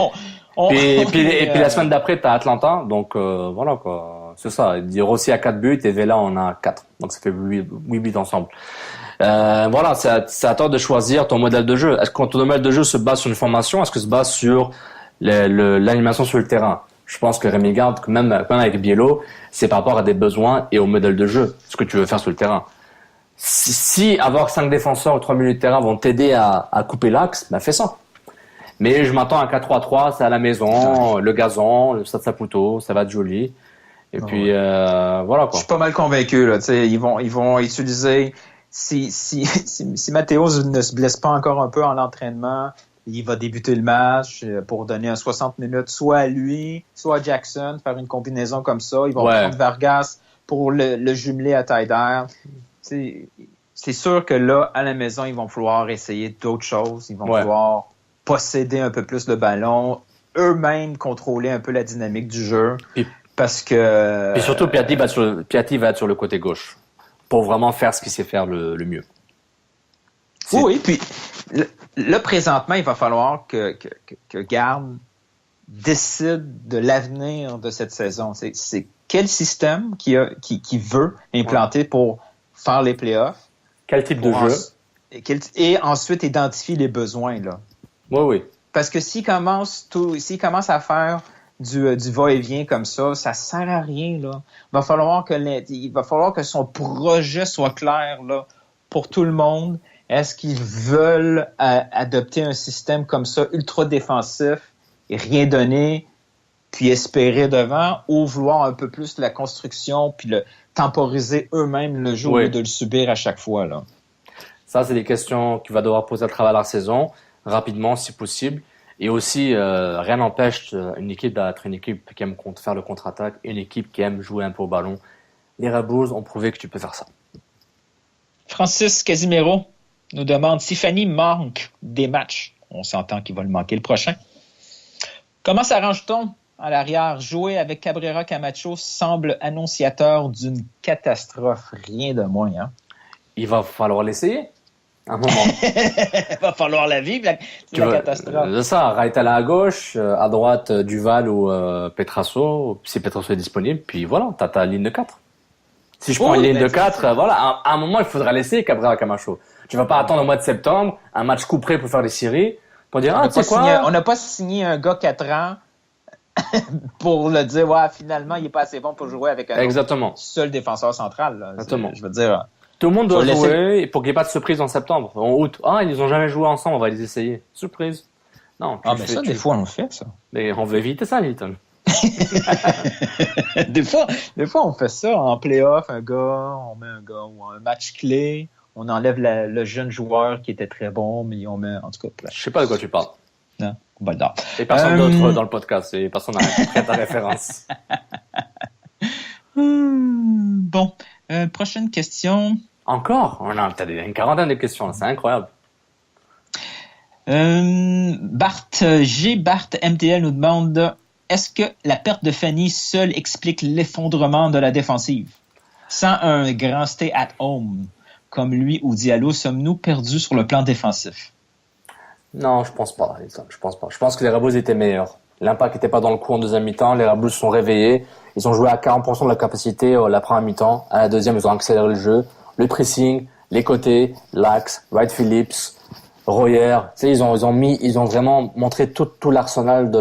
Et puis la semaine d'après, t'as Atlanta, donc voilà quoi. C'est ça. Il dit Rossi a 4 buts et Vela en a 4. Donc ça fait 8 buts ensemble. Voilà, c'est à toi de choisir ton modèle de jeu. Est-ce que ton modèle de jeu se base sur une formation? Est-ce que se base sur l'animation sur le terrain? Je pense que Rémi Garde, même avec Biello, c'est par rapport à des besoins et au modèle de jeu, ce que tu veux faire sur le terrain. Si avoir 5 défenseurs ou 3 milieux de terrain vont t'aider à couper l'axe, ben fais ça. Mais je m'attends à un 4-3-3, c'est à la maison, le gazon, le Stade Saputo, ça va être joli. Et puis voilà quoi. Je suis pas mal convaincu là, tu sais, ils vont utiliser si Mathéo ne se blesse pas encore un peu en entraînement, il va débuter le match pour donner un 60 minutes soit à lui, soit à Jackson, faire une combinaison comme ça, ils vont prendre Vargas pour le jumeler à Taider. C'est sûr que là à la maison, ils vont vouloir essayer d'autres choses, ils vont vouloir posséder un peu plus le ballon, eux-mêmes contrôler un peu la dynamique du jeu. Parce que... Et surtout, Piatti va être sur le côté gauche pour vraiment faire ce qu'il sait faire le mieux. Oui, puis là, présentement, il va falloir que Garde décide de l'avenir de cette saison. C'est quel système qui veut implanter pour faire les playoffs. Quel type de jeu. Et ensuite identifier les besoins, là. Oui. Parce que s'il commence à faire du va-et-vient comme ça sert à rien, là. Il va falloir que son projet soit clair, là, pour tout le monde. Est-ce qu'ils veulent adopter un système comme ça, ultra défensif, et rien donner, puis espérer devant, ou vouloir un peu plus la construction, puis le temporiser eux-mêmes le jeu au lieu de le subir à chaque fois, là? Ça, c'est des questions qu'il va devoir poser à travers la saison, rapidement si possible. Et aussi, rien n'empêche une équipe d'être une équipe qui aime faire le contre-attaque, une équipe qui aime jouer un peu au ballon. Les Red Bulls ont prouvé que tu peux faire ça. Francis Casimiro, nous demande si Fanny manque des matchs. On s'entend qu'il va le manquer le prochain. Comment s'arrange-t-on à l'arrière? Jouer avec Cabrera Camacho semble annonciateur d'une catastrophe. Rien de moins, hein? Il va falloir l'essayer. Un moment. Il va falloir la vivre, la catastrophe. C'est ça, Raitala à gauche, à droite Duval ou Petrasso, si Petrasso est disponible, puis voilà, t'as ta ligne de 4. Si je prends une ligne de 4, voilà, à un moment, il faudra laisser Cabrera Camacho. Tu vas pas attendre au mois de septembre, un match couperé pour faire les séries, pour dire, tu sais quoi? On n'a pas signé un gars 4 ans pour le dire, ouais, finalement, il est pas assez bon pour jouer avec un seul défenseur central. Là. Exactement. Je veux dire... Tout le monde doit jouer pour qu'il n'y ait pas de surprise en septembre. En août, ils ont jamais joué ensemble, on va les essayer. Surprise. Non. Mais ça, des fois, on le fait, ça. Mais on veut éviter ça, Newton. des fois, on fait ça en play-off, on met un gars ou un match clé, on enlève le jeune joueur qui était très bon, mais on met, en tout cas... Je sais pas de quoi tu parles. Non, Boldor. Et personne d'autre dans le podcast, et personne n'a prêt ta référence. Bon, prochaine question... Encore? On a peut-être une quarantaine de questions, là. C'est incroyable. Bart MTL nous demande, est-ce que la perte de Fanny seule explique l'effondrement de la défensive? Sans un grand stay at home comme lui ou Diallo, sommes-nous perdus sur le plan défensif? Non, je pense pas. Je pense que les Red Bulls étaient meilleurs. L'Impact n'était pas dans le coup en deuxième mi-temps. Les Red Bulls se sont réveillés. Ils ont joué à 40% de la capacité la première mi-temps. À la deuxième, ils ont accéléré le jeu. Le pressing, les côtés, l'axe, Wright Phillips, Royer. Tu sais, ils ont vraiment montré tout l'arsenal de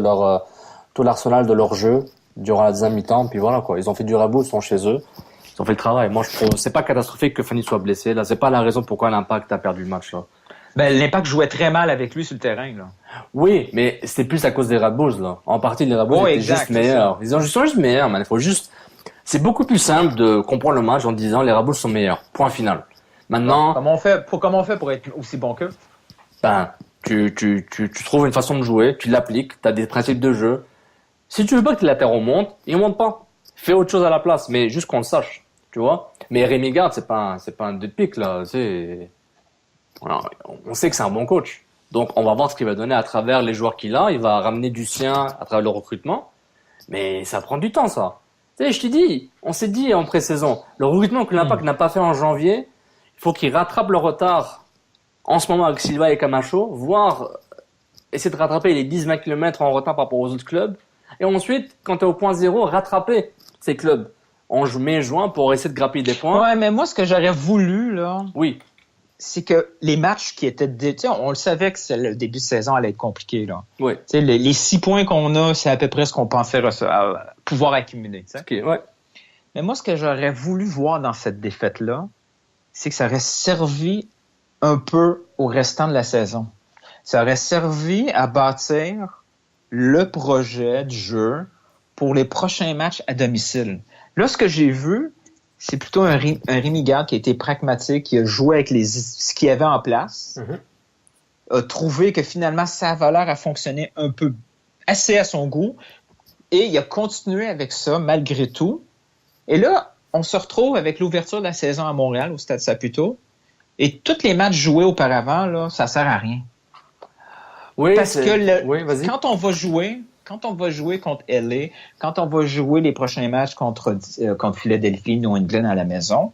leur jeu durant la deuxième mi-temps. Puis voilà, quoi. Ils ont fait du Red Bulls, ils sont chez eux. Ils ont fait le travail. Moi, je trouve, c'est pas catastrophique que Fanny soit blessé. Là, c'est pas la raison pourquoi l'Impact a perdu le match, là. L'Impact jouait très mal avec lui sur le terrain, là. Oui, mais c'était plus à cause des Red Bulls, là. En partie, les Red Bulls étaient juste meilleurs. Ils sont juste meilleurs, man. Il faut juste... C'est beaucoup plus simple de comprendre le match en disant les Red Bulls sont meilleurs. Point final. Maintenant... Comment on fait pour être aussi bon qu'eux? Tu trouves une façon de jouer, tu l'appliques, tu as des principes de jeu. Si tu veux pas que les latéraux montent, ils montent pas. Fais autre chose à la place, mais juste qu'on le sache. Tu vois? Mais Rémi Garde, c'est pas un deux de pique, là. Voilà, on sait que c'est un bon coach. Donc, on va voir ce qu'il va donner à travers les joueurs qu'il a. Il va ramener du sien à travers le recrutement. Mais ça prend du temps, ça. Tu sais, je t'ai dit, on s'est dit en pré-saison, le recrutement que l'Impact n'a pas fait en janvier, il faut qu'il rattrape le retard en ce moment avec Silva et Camacho, voire essayer de rattraper les 10-20 km en retard par rapport aux autres clubs. Et ensuite, quand tu es au point zéro, rattraper ces clubs en mai, juin pour essayer de grappiller des points. Ouais, mais moi, ce que j'aurais voulu, là... Oui. C'est que les matchs qui étaient... on le savait que le début de saison allait être compliqué, là. Oui. Les 6 points qu'on a, c'est à peu près ce qu'on pensait pouvoir accumuler. Okay, ouais. Mais moi, ce que j'aurais voulu voir dans cette défaite-là, c'est que ça aurait servi un peu au restant de la saison. Ça aurait servi à bâtir le projet de jeu pour les prochains matchs à domicile. Là, ce que j'ai vu, c'est plutôt un Rémi Garde qui a été pragmatique, qui a joué avec ce qu'il y avait en place, a trouvé que finalement sa valeur a fonctionné un peu assez à son goût, et il a continué avec ça malgré tout. Et là, on se retrouve avec l'ouverture de la saison à Montréal, au Stade Saputo, et tous les matchs joués auparavant, là, ça sert à rien. Oui, parce que oui, vas-y. Quand on va jouer contre LA, quand on va jouer les prochains matchs contre Philadelphie, New England à la maison,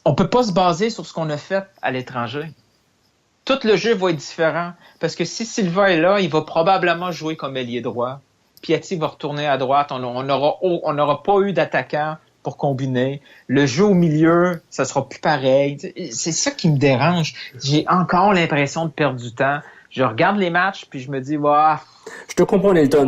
on peut pas se baser sur ce qu'on a fait à l'étranger. Tout le jeu va être différent. Parce que si Silva est là, il va probablement jouer comme ailier droit. Piatti va retourner à droite. On n'aura pas eu d'attaquant pour combiner. Le jeu au milieu, ça sera plus pareil. C'est ça qui me dérange. J'ai encore l'impression de perdre du temps. Je regarde les matchs, puis je me dis, je te comprends, Nilton.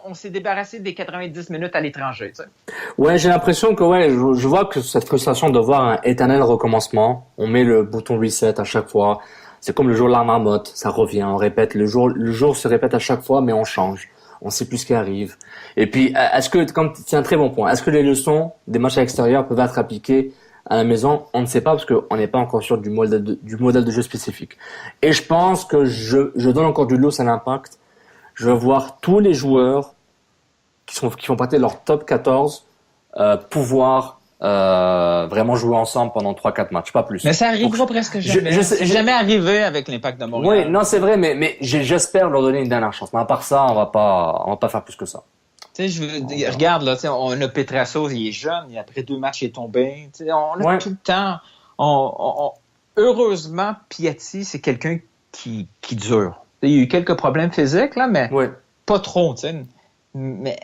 On s'est débarrassé des 90 minutes à l'étranger. Tu sais. Ouais, j'ai l'impression que je vois que cette frustration de voir un éternel recommencement. On met le bouton reset à chaque fois. C'est comme le jour de la marmotte. Ça revient, on répète. Le jour se répète à chaque fois, mais on change. On sait plus ce qui arrive. Et puis, c'est un très bon point. Est-ce que les leçons des matchs à l'extérieur peuvent être appliquées à la maison? On ne sait pas parce qu'on n'est pas encore sûr du modèle de jeu spécifique. Et je pense que je donne encore du lousse à l'Impact. Je veux voir tous les joueurs qui font partie de leur top 14 pouvoir vraiment jouer ensemble pendant 3-4 matchs, pas plus. Mais ça arrivera presque jamais. C'est jamais arrivé avec l'Impact de Montréal. Oui, non, c'est vrai, mais j'espère leur donner une dernière chance. Mais à part ça, on va pas faire plus que ça. Tu sais, regarde, là, on a Petrasso, il est jeune, après 2 matchs, il est tombé. Tu sais, on a tout le temps. Heureusement, Piatti, c'est quelqu'un qui dure. Il y a eu quelques problèmes physiques, là, mais pas trop, tu sais. Mais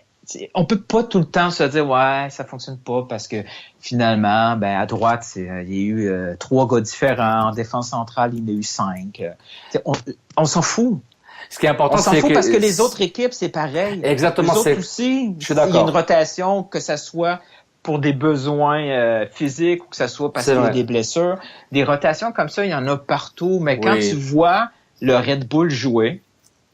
on peut pas tout le temps se dire ouais, ça fonctionne pas parce que finalement, à droite, il y a eu 3 gars différents, en défense centrale, il y en a eu 5. On s'en fout. Ce qui est important, on s'en fout parce que les autres équipes, c'est pareil. Exactement. Les autres aussi, je suis d'accord. Il y a une rotation, que ça soit pour des besoins physiques ou que ça soit parce qu'il y a des blessures. Des rotations comme ça, il y en a partout. Mais quand tu vois le Red Bull jouer,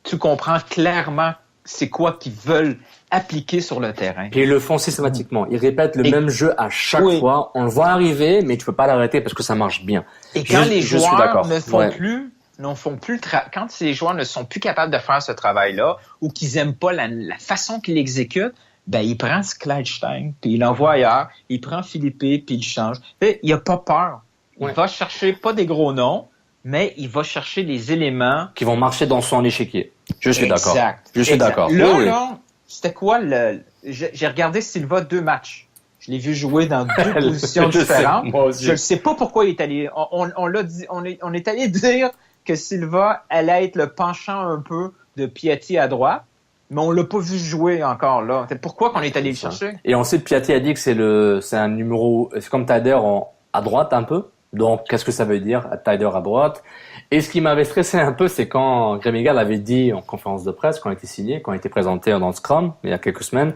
tu comprends clairement c'est quoi qu'ils veulent appliquer sur le terrain. Puis ils le font systématiquement. Ils répètent le même jeu à chaque fois. On le voit arriver, mais tu peux pas l'arrêter parce que ça marche bien. Et quand les joueurs ne font plus quand ces joueurs ne sont plus capables de faire ce travail-là ou qu'ils aiment pas la façon qu'ils l'exécutent, il prend Clydestein, puis il l'envoie ailleurs, il prend Philippe, puis il change. Il a pas peur. Il va chercher pas des gros noms, mais il va chercher des éléments qui vont marcher dans son échiquier. Je suis d'accord. Je suis d'accord. Là, c'était quoi j'ai regardé Silva 2 matchs. Je l'ai vu jouer dans 2 positions différentes. Je ne sais pas pourquoi il est allé. On l'a dit. On est allé dire que Silva allait être le penchant un peu de Piatti à droite, mais on l'a pas vu jouer encore là. C'est pourquoi qu'on est allé le chercher. Et ensuite, Piatti a dit que c'est un numéro. C'est comme Taider à droite un peu. Donc, qu'est-ce que ça veut dire, Taider à droite? Et ce qui m'avait stressé un peu, c'est quand Grémigal avait dit en conférence de presse, quand il était signé, quand il était présenté dans le Scrum, il y a quelques semaines,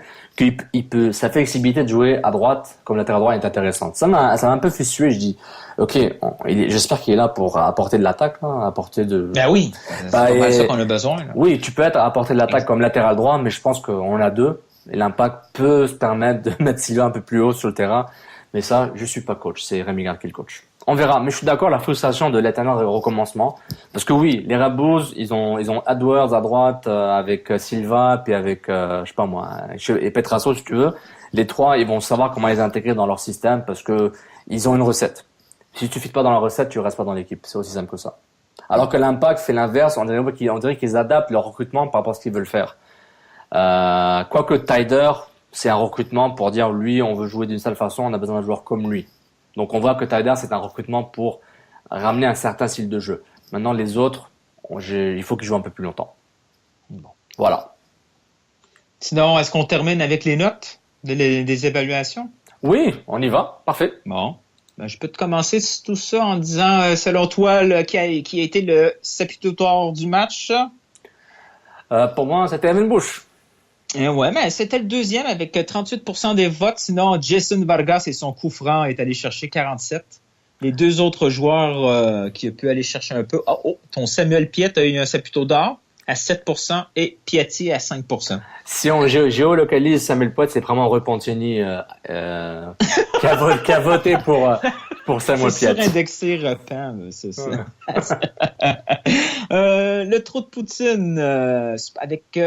sa flexibilité de jouer à droite, comme latéral droit, est intéressante. Ça m'a un peu fait suer. Je dis, ok, j'espère qu'il est là pour apporter de l'attaque, apporter de... Ben oui. C'est pas mal ça qu'on a besoin, là. Oui, tu peux être à apporter de l'attaque comme latéral droit, mais je pense qu'on a 2. Et l'Impact peut se permettre de mettre Silva un peu plus haut sur le terrain. Mais ça, je suis pas coach. C'est Rémi Garde qui est le coach. On verra, mais je suis d'accord, la frustration de l'éternel recommencement. Parce que oui, les Red Bulls, ils ont Edwards à droite, avec Silva, puis avec, je sais pas moi, et Petrasso, si tu veux. Les 3, ils vont savoir comment les intégrer dans leur système parce que ils ont une recette. Si tu ne fites pas dans la recette, tu restes pas dans l'équipe. C'est aussi simple que ça. Alors que l'Impact fait l'inverse, on dirait qu'ils adaptent leur recrutement par rapport à ce qu'ils veulent faire. Quoique Taider, c'est un recrutement pour dire, lui, on veut jouer d'une seule façon, on a besoin d'un joueur comme lui. Donc on voit que Taider, c'est un recrutement pour ramener un certain style de jeu. Maintenant, les autres, il faut qu'ils jouent un peu plus longtemps. Bon, voilà. Sinon, est-ce qu'on termine avec les notes des évaluations? Oui, on y va. Parfait. Bon. Je peux te commencer tout ça en disant, selon toi, qui a été le saputoire du match? Pour moi, c'était Evan Bush. Ouais, mais c'était le deuxième avec 38% des votes. Sinon, Jason Vargas et son coup franc est allé chercher 47%. Les 2 autres joueurs qui ont pu aller chercher un peu. Ton Samuel Piette a eu un Saputo d'or à 7% et Piatti à 5%. Si on géolocalise Samuel Piette, c'est vraiment Repentini qui a voté pour Samuel Piette. C'est surindexé Repent, c'est ça. Le trou de Poutine avec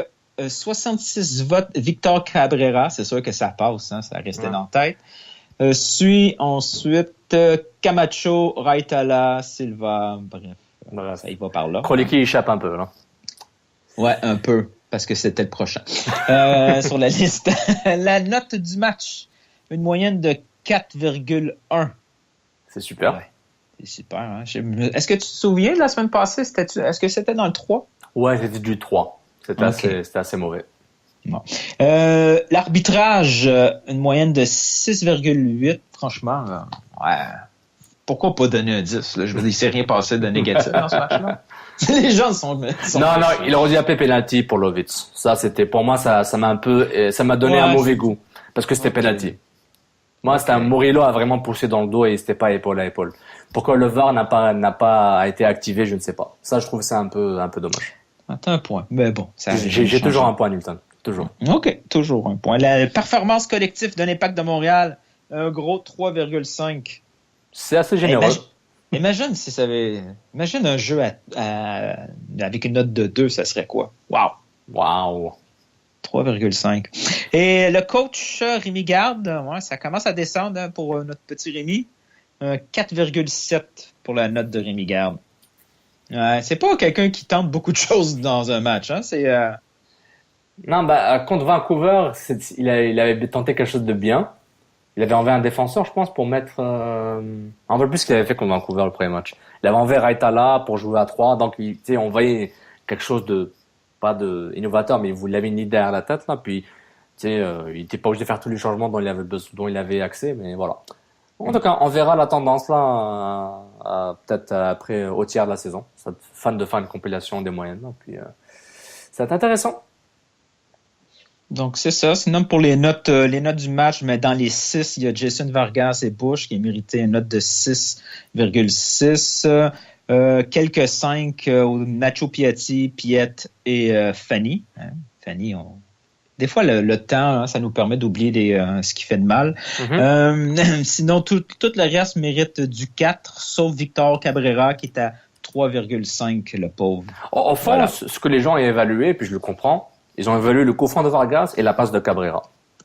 66 votes, Victor Cabrera, c'est sûr que ça passe, ça restait dans la tête. Suit ensuite Camacho, Raitala, Silva, bref, ça y va par là. Kroliki échappe un peu, là. Ouais, un peu, parce que c'était le prochain. Sur la liste. La note du match, une moyenne de 4,1. C'est super. Ouais, c'est super. Hein? Est-ce que tu te souviens de la semaine passée, est-ce que c'était dans le 3? Ouais, c'était du 3. C'était assez mauvais. Bon. L'arbitrage, une moyenne de 6,8. Franchement, ouais. Pourquoi pas donner un 10? Là? Je veux dire, il s'est rien passé de négatif dans ce match-là. Les gens sont non, il aurait dû appeler penalty pour Lovitz. Ça, c'était, pour moi, ça m'a donné un mauvais goût. Parce que c'était penalty. Moi, c'était un Murillo a vraiment poussé dans le dos et c'était pas épaule à épaule. Pourquoi le VAR n'a pas été activé, je ne sais pas. Ça, je trouve ça un peu dommage. T'as un point. Mais bon, j'ai toujours un point, Newton. Toujours. OK, toujours un point. La performance collective de l'Impact de Montréal, un gros 3,5. C'est assez généreux. Imagine si ça avait... Imagine un jeu avec une note de 2, ça serait quoi? Wow! 3,5. 3,5. Et le coach Rémi Garde, ça commence à descendre pour notre petit Rémi. 4,7 pour la note de Rémi Garde. C'est pas quelqu'un qui tente beaucoup de choses dans un match. Hein? Non, contre Vancouver, il avait tenté quelque chose de bien. Il avait enlevé un défenseur, je pense, pour mettre... un peu plus ce qu'il avait fait contre Vancouver le premier match. Il avait enlevé Raitala pour jouer à 3, donc on voyait quelque chose de... pas de innovateur, mais il avait une idée derrière la tête, là, puis il était pas obligé de faire tous les changements dont il avait accès, mais voilà. En tout cas, on verra la tendance là, peut-être après au tiers de la saison. Fan de faire une compilation des moyennes, là, puis ça va être intéressant. Donc, c'est ça. Sinon, pour les notes du match, mais dans les 6, il y a Jason Vargas et Bush qui a mérité une note de 6,6. Quelques 5 au Nacho Piatti, Piet et Fanny. Fanny, des fois, le temps, ça nous permet d'oublier ce qui fait de mal. Mm-hmm. Sinon, tout le reste mérite du 4, sauf Victor Cabrera qui est à 3,5, le pauvre. Au fond, voilà. Ce que les gens ont évalué, puis je le comprends, ils ont évalué le coup franc de Vargas et la passe de Cabrera.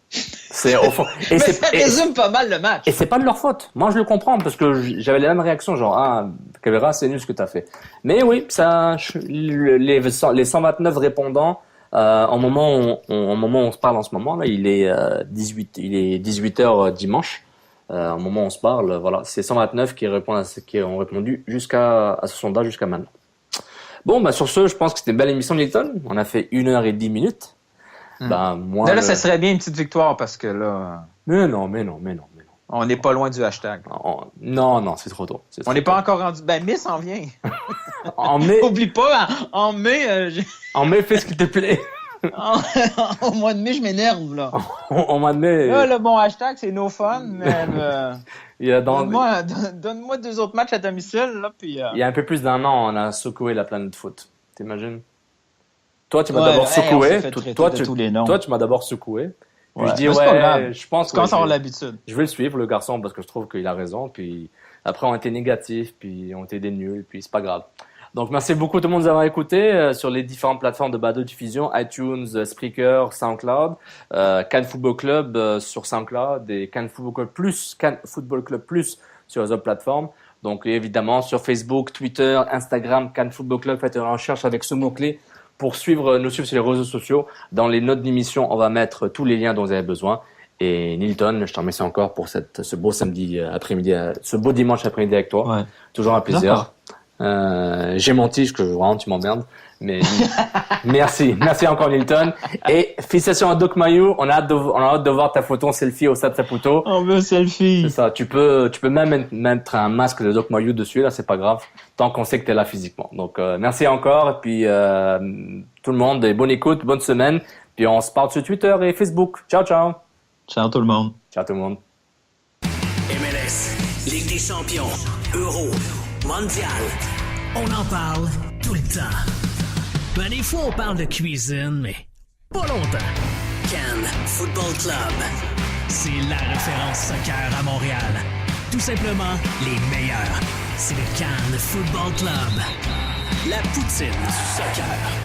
C'est au fond. Mais ça résume pas mal le match. Et c'est pas de leur faute. Moi, je le comprends parce que j'avais la même réaction, genre Cabrera, c'est nul ce que t'as fait. Mais oui, les 129 répondants, au moment où on se parle en ce moment là, il est 18h dimanche. Au moment où on se parle, voilà, c'est 129 qui ont répondu à ce sondage jusqu'à maintenant. Bon, sur ce, je pense que c'était une belle émission de Nilton. On a fait 1h10. Là, ça serait bien une petite victoire parce que là. Mais non. On n'est pas loin du hashtag. Non, c'est trop tôt. On n'est pas encore rendu. Mai s'en vient. En mai. Oublie pas, en mai. En mai, fais ce qu'il te plaît. Au mois de mai, je m'énerve, là. Au mois de mai. Là, le bon hashtag, c'est no fun, mais. Donne-moi 2 autres matchs à domicile, là, puis. Il y a un peu plus d'un an, on a secoué la planète foot. T'imagines? Toi, tu m'as d'abord secoué. Toi, tu m'as d'abord secoué. Puis je dis, je pense que. Tu commences à avoir l'habitude. Je vais le suivre, le garçon, parce que je trouve qu'il a raison. Puis après, on était négatifs, puis on était des nuls, puis c'est pas grave. Donc, merci beaucoup tout le monde de nous avoir écoutés sur les différentes plateformes de balado-diffusion, iTunes, Spreaker, SoundCloud, Cannes Football Club sur SoundCloud et Cannes Football Club Plus sur les autres plateformes. Donc, évidemment, sur Facebook, Twitter, Instagram, Cannes Football Club, faites une recherche avec ce mot-clé pour nous suivre sur les réseaux sociaux. Dans les notes d'émission, on va mettre tous les liens dont vous avez besoin. Et Nilton, je te remercie encore pour ce beau samedi après-midi, ce beau dimanche après-midi avec toi. Ouais. Toujours un plaisir. J'ai menti, vraiment tu m'emmerdes, mais merci encore Nilton. Et félicitations à Doc Mayou, on a hâte de voir ta photo en selfie au Stade Saputo. On veut selfie. C'est ça, tu peux même mettre un masque de Doc Mayou dessus, là c'est pas grave, tant qu'on sait que t'es là physiquement. Donc merci encore, et puis tout le monde, et bonne écoute, bonne semaine, puis on se parle sur Twitter et Facebook. Ciao Ciao tout le monde. Ciao tout le monde. MLS, Ligue des champions, Euro, Mondial, on en parle tout le temps. Des fois, on parle de cuisine, mais pas longtemps. Cannes Football Club, c'est la référence soccer à Montréal. Tout simplement, les meilleurs. C'est le Cannes Football Club. La poutine du soccer.